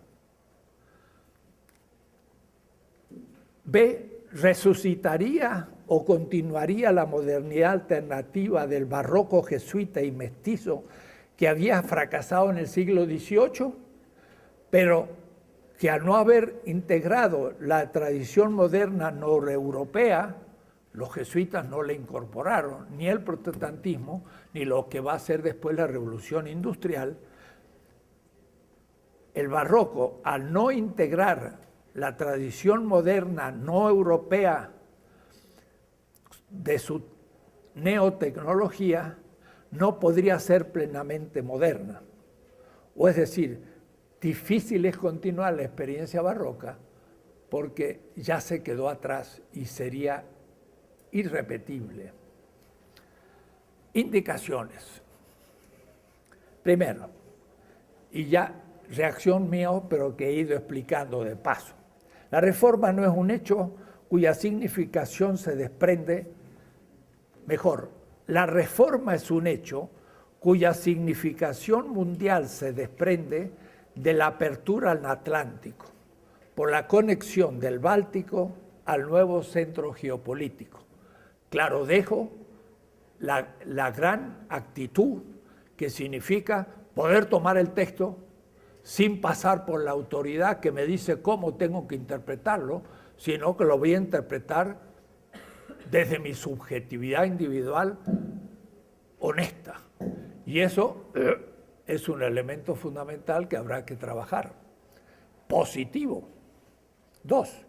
A: B, ¿resucitaría o continuaría la modernidad alternativa del barroco jesuita y mestizo que había fracasado en el siglo XVIII, pero que al no haber integrado la tradición moderna noreuropea, los jesuitas no le incorporaron ni el protestantismo, ni lo que va a ser después la revolución industrial? El barroco, al no integrar la tradición moderna no europea de su neotecnología, no podría ser plenamente moderna. O es decir, difícil es continuar la experiencia barroca porque ya se quedó atrás y sería irrepetible. Indicaciones. Primero, y ya reacción mía, pero que he ido explicando de paso. La reforma no es un hecho cuya significación se desprende, mejor, la reforma es un hecho cuya significación mundial se desprende de la apertura al Atlántico, por la conexión del Báltico al nuevo centro geopolítico. Claro, dejo la gran actitud que significa poder tomar el texto sin pasar por la autoridad que me dice cómo tengo que interpretarlo, sino que lo voy a interpretar desde mi subjetividad individual honesta. Y eso es un elemento fundamental que habrá que trabajar. Positivo. 2.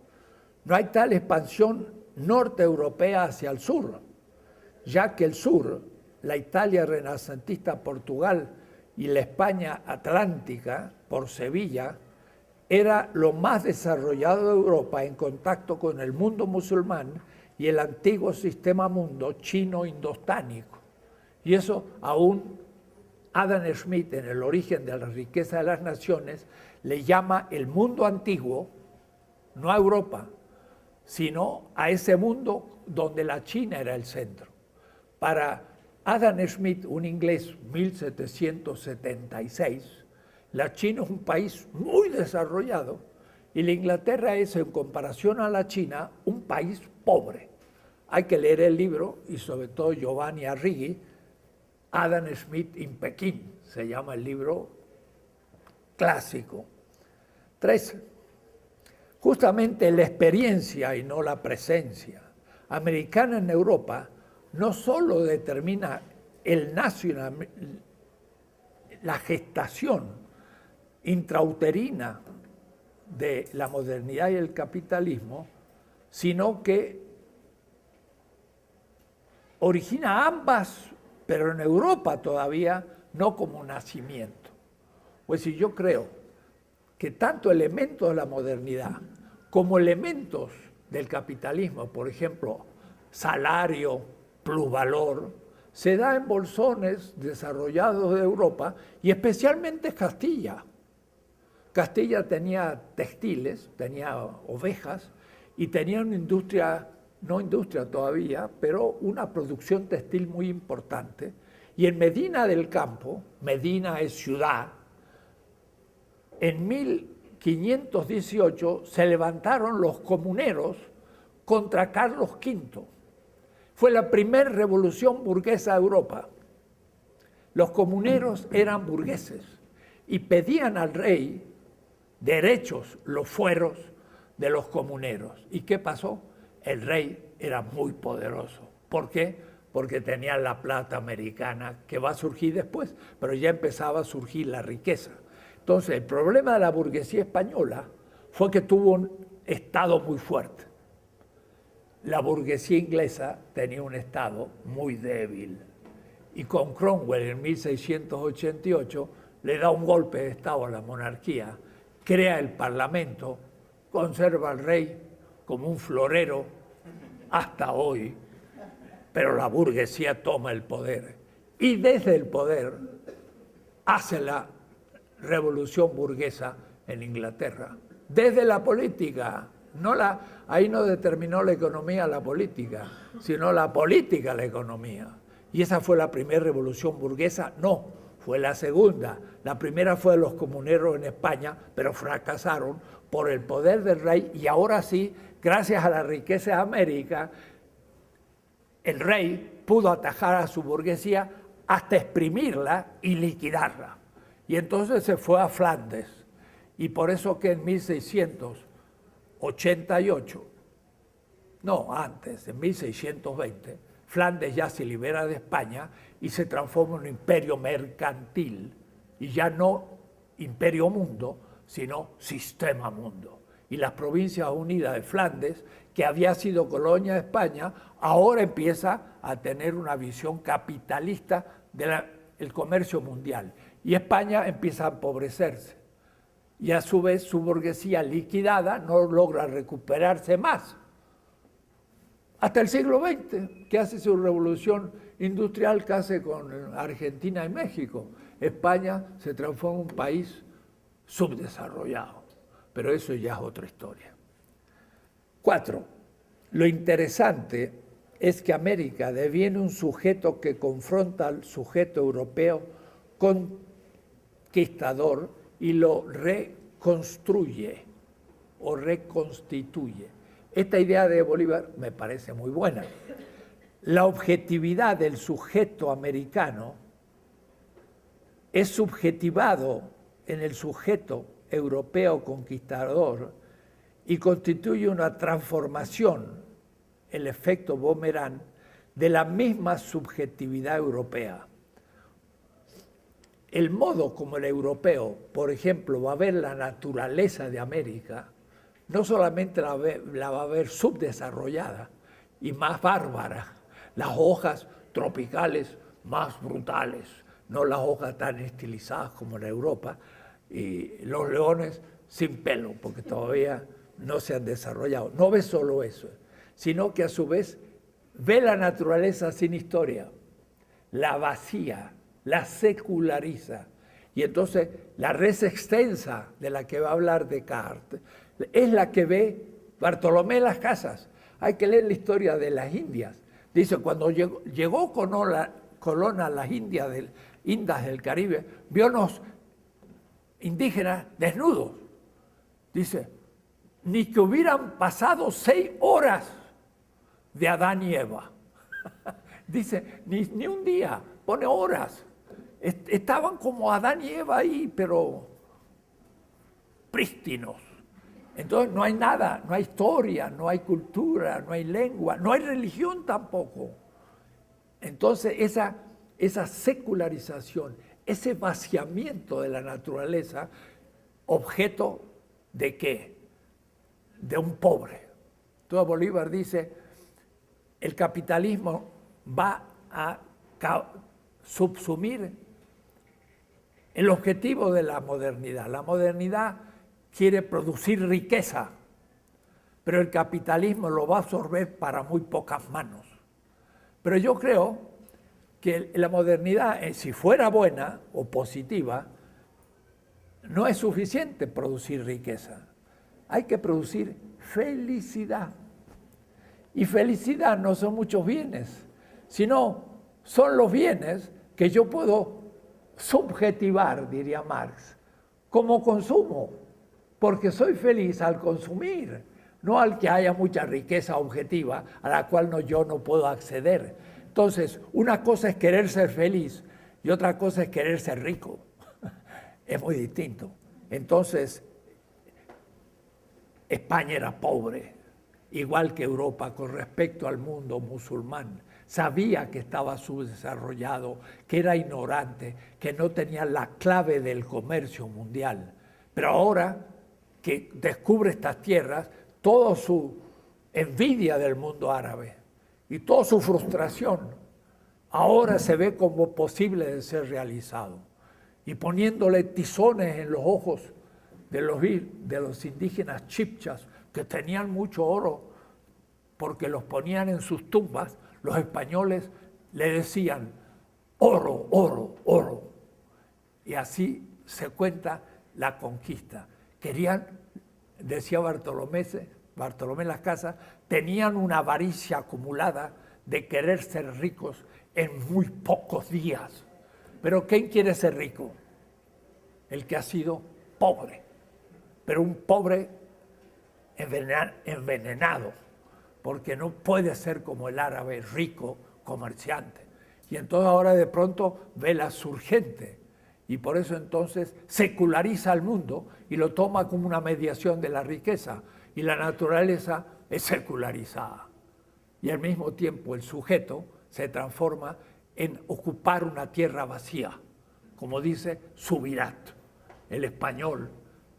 A: No hay tal expansión norte-europea hacia el sur, ya que el sur, la Italia renacentista, Portugal y la España atlántica, por Sevilla, era lo más desarrollado de Europa en contacto con el mundo musulmán y el antiguo sistema mundo chino-indostánico. Y eso aún Adam Smith, en El origen de la riqueza de las naciones, le llama el mundo antiguo, no a Europa, sino a ese mundo donde la China era el centro. Para Adam Smith, un inglés, 1776, la China es un país muy desarrollado y la Inglaterra es, en comparación a la China, un país pobre. Hay que leer el libro, y sobre todo Giovanni Arrighi, Adam Smith in Pekín, se llama el libro clásico. 3. Justamente la experiencia y no la presencia americana en Europa no solo determina la gestación intrauterina de la modernidad y el capitalismo, sino que origina ambas, pero en Europa todavía no como nacimiento. Pues si yo creo que tanto elementos de la modernidad como elementos del capitalismo, por ejemplo, salario, plusvalor, se da en bolsones desarrollados de Europa y especialmente Castilla. Castilla tenía textiles, tenía ovejas y tenía una industria, no industria todavía, pero una producción textil muy importante. Y en Medina del Campo, Medina es ciudad, en 1518 se levantaron los comuneros contra Carlos V. Fue la primera revolución burguesa de Europa. Los comuneros eran burgueses y pedían al rey derechos, los fueros de los comuneros. ¿Y qué pasó? El rey era muy poderoso. ¿Por qué? Porque tenía la plata americana, que va a surgir después, pero ya empezaba a surgir la riqueza. Entonces, el problema de la burguesía española fue que tuvo un Estado muy fuerte. La burguesía inglesa tenía un Estado muy débil. Y con Cromwell en 1688 le da un golpe de Estado a la monarquía, crea el Parlamento, conserva al rey como un florero hasta hoy, pero la burguesía toma el poder y desde el poder hace la revolución burguesa en Inglaterra. Desde la política, ahí no determinó la economía la política, sino la política la economía. Y esa fue la primera revolución burguesa, no, fue la segunda. La primera fue de los comuneros en España, pero fracasaron por el poder del rey, y ahora sí, gracias a la riqueza de América, el rey pudo atajar a su burguesía hasta exprimirla y liquidarla. Y entonces se fue a Flandes. Y por eso que en 1688, no, antes, en 1620, Flandes ya se libera de España y se transforma en un imperio mercantil, y ya no imperio mundo, sino sistema mundo. Y las Provincias Unidas de Flandes, que había sido colonia de España, ahora empieza a tener una visión capitalista del comercio mundial. Y España empieza a empobrecerse. Y a su vez su burguesía liquidada no logra recuperarse más. Hasta el siglo XX, que hace su revolución industrial casi con Argentina y México. España se transforma en un país subdesarrollado. Pero eso ya es otra historia. 4. Lo interesante es que América deviene un sujeto que confronta al sujeto europeo conquistador y lo reconstruye o reconstituye. Esta idea de Bolívar me parece muy buena. La objetividad del sujeto americano es subjetivado en el sujeto europeo conquistador y constituye una transformación, el efecto boomerang, de la misma subjetividad europea. El modo como el europeo, por ejemplo, va a ver la naturaleza de América, no solamente la va a ver subdesarrollada y más bárbara, las hojas tropicales más brutales, no las hojas tan estilizadas como en Europa, y los leones sin pelo, porque todavía no se han desarrollado. No ve solo eso, sino que a su vez ve la naturaleza sin historia, la vacía, la seculariza. Y entonces la res extensa de la que va a hablar Descartes es la que ve Bartolomé Las Casas. Hay que leer la historia de las Indias. Dice, cuando llegó Colón a las Indias del Caribe, vio unos indígenas desnudos. Dice, ni que hubieran pasado 6 horas de Adán y Eva. Dice, ni un día, pone horas. Estaban como Adán y Eva ahí, pero prístinos. Entonces no hay nada, no hay historia, no hay cultura, no hay lengua, no hay religión tampoco. Entonces esa secularización, ese vaciamiento de la naturaleza, objeto de ¿qué? De un pobre. Entonces Bolívar dice, el capitalismo va a subsumir el objetivo de la modernidad. La modernidad quiere producir riqueza, pero el capitalismo lo va a absorber para muy pocas manos. Pero yo creo que la modernidad, si fuera buena o positiva, no es suficiente producir riqueza. Hay que producir felicidad. Y felicidad no son muchos bienes, sino son los bienes que yo puedo subjetivar, diría Marx, como consumo, porque soy feliz al consumir, no al que haya mucha riqueza objetiva a la cual yo no puedo acceder. Entonces, una cosa es querer ser feliz y otra cosa es querer ser rico. Es muy distinto. Entonces, España era pobre, igual que Europa, con respecto al mundo musulmán. Sabía que estaba subdesarrollado, que era ignorante, que no tenía la clave del comercio mundial. Pero ahora que descubre estas tierras, toda su envidia del mundo árabe y toda su frustración, ahora se ve como posible de ser realizado. Y poniéndole tizones en los ojos de los indígenas chibchas, que tenían mucho oro, porque los ponían en sus tumbas, los españoles le decían, oro, oro, oro. Y así se cuenta la conquista. Querían, decía Bartolomé Las Casas, tenían una avaricia acumulada de querer ser ricos en muy pocos días. Pero ¿quién quiere ser rico? El que ha sido pobre, pero un pobre envenenado, porque no puede ser como el árabe rico comerciante. Y entonces ahora de pronto ve la surgente, y por eso entonces seculariza al mundo y lo toma como una mediación de la riqueza, y la naturaleza es secularizada. Y al mismo tiempo el sujeto se transforma en ocupar una tierra vacía, como dice Subirat, el español,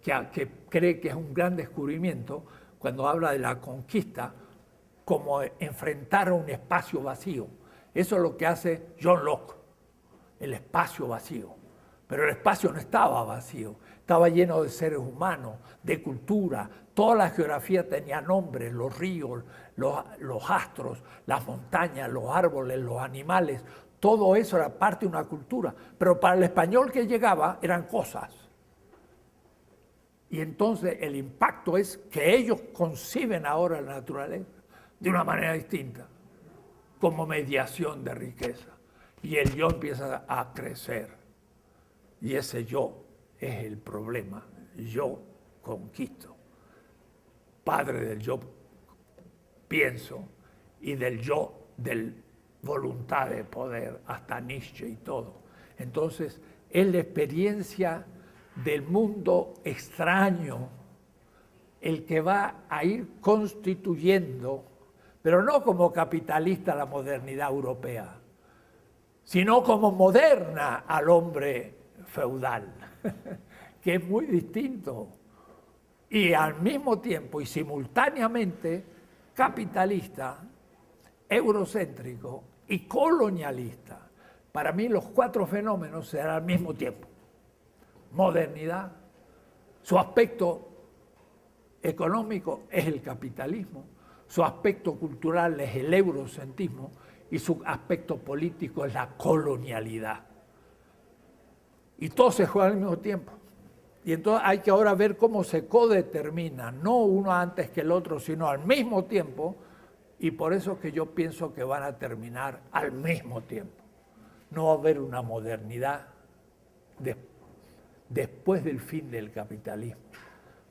A: que cree que es un gran descubrimiento cuando habla de la conquista como enfrentar a un espacio vacío. Eso es lo que hace John Locke, el espacio vacío. Pero el espacio no estaba vacío, estaba lleno de seres humanos, de cultura. Toda la geografía tenía nombres, los ríos, los astros, las montañas, los árboles, los animales. Todo eso era parte de una cultura. Pero para el español que llegaba eran cosas. Y entonces el impacto es que ellos conciben ahora la naturaleza de una manera distinta, como mediación de riqueza. Y el yo empieza a crecer. Y ese yo es el problema. Yo conquisto. Padre del yo pienso y del yo del voluntad de poder, hasta Nietzsche y todo. Entonces, es la experiencia del mundo extraño el que va a ir constituyendo, pero no como capitalista la modernidad europea, sino como moderna al hombre feudal, que es muy distinto, y al mismo tiempo y simultáneamente capitalista, eurocéntrico y colonialista. Para mí los cuatro fenómenos se dan al mismo tiempo. Modernidad, su aspecto económico es el capitalismo, su aspecto cultural es el eurocentrismo y su aspecto político es la colonialidad. Y todo se juega al mismo tiempo. Y entonces hay que ahora ver cómo se codetermina, no uno antes que el otro, sino al mismo tiempo, y por eso es que yo pienso que van a terminar al mismo tiempo. No va a haber una modernidad después del fin del capitalismo.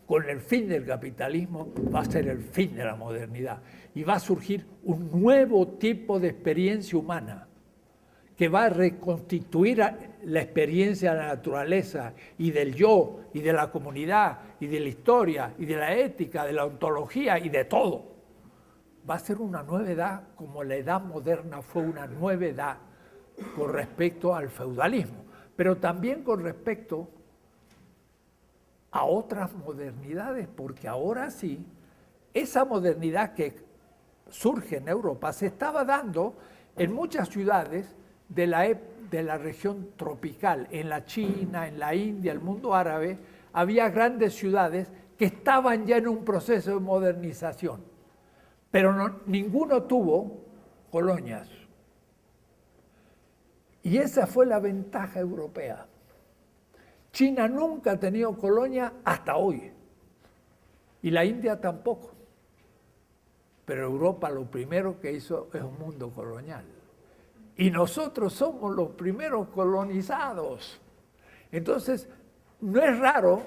A: Con el fin del capitalismo va a ser el fin de la modernidad y va a surgir un nuevo tipo de experiencia humana que va a reconstituir la experiencia de la naturaleza y del yo y de la comunidad y de la historia y de la ética, de la ontología y de todo. Va a ser una nueva edad como la edad moderna fue una nueva edad con respecto al feudalismo, pero también con respecto a otras modernidades, porque ahora sí, esa modernidad que surge en Europa se estaba dando en muchas ciudades de la región tropical, en la China, en la India, el mundo árabe, había grandes ciudades que estaban ya en un proceso de modernización, pero ninguno tuvo colonias. Y esa fue la ventaja europea. China nunca ha tenido colonia hasta hoy, y la India tampoco. Pero Europa lo primero que hizo es un mundo colonial. Y nosotros somos los primeros colonizados. Entonces, no es raro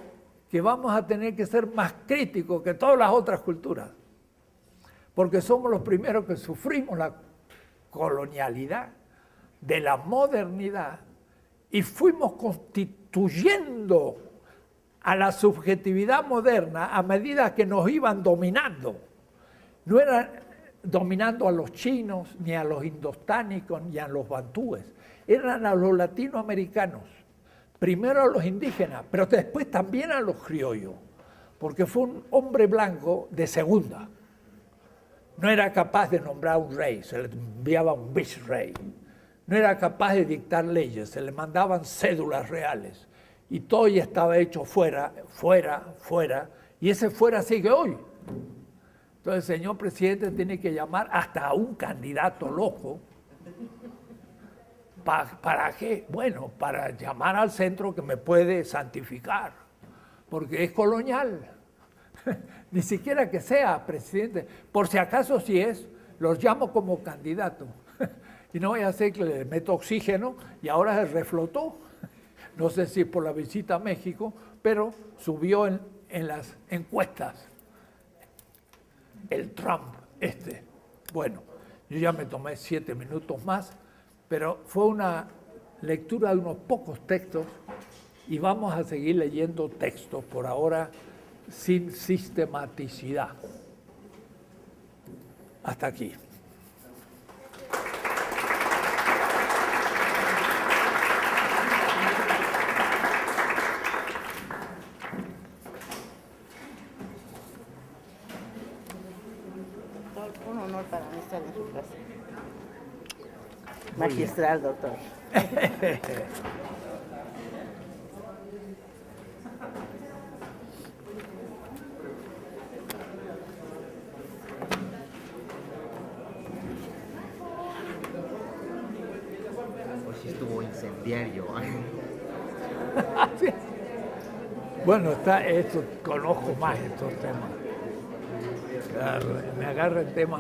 A: que vamos a tener que ser más críticos que todas las otras culturas, porque somos los primeros que sufrimos la colonialidad de la modernidad y fuimos constituyendo a la subjetividad moderna a medida que nos iban dominando. No eran dominando a los chinos, ni a los indostánicos, ni a los bantúes. Eran a los latinoamericanos. Primero a los indígenas, pero después también a los criollos, porque fue un hombre blanco de segunda. No era capaz de nombrar un rey, se le enviaba un vicerey. No era capaz de dictar leyes, se le mandaban cédulas reales. Y todo ya estaba hecho fuera, y ese fuera sigue hoy. Entonces el señor presidente tiene que llamar hasta a un candidato loco ¿Para qué? Bueno, para llamar al centro que me puede santificar, porque es colonial. Ni siquiera que sea presidente. Por si acaso sí es, los llamo como candidato. Y no voy a hacer que le meto oxígeno y ahora se reflotó. No sé si por la visita a México, pero subió en las encuestas el Trump este. Bueno, yo ya me tomé 7 minutos más, pero fue una lectura de unos pocos textos y vamos a seguir leyendo textos por ahora sin sistematicidad. Hasta aquí.
B: Un honor para mí estar en su casa. Magistral, doctor.
C: Hoy sí estuvo incendiario.
A: Bueno, conozco más estos temas. Claro, me agarra el tema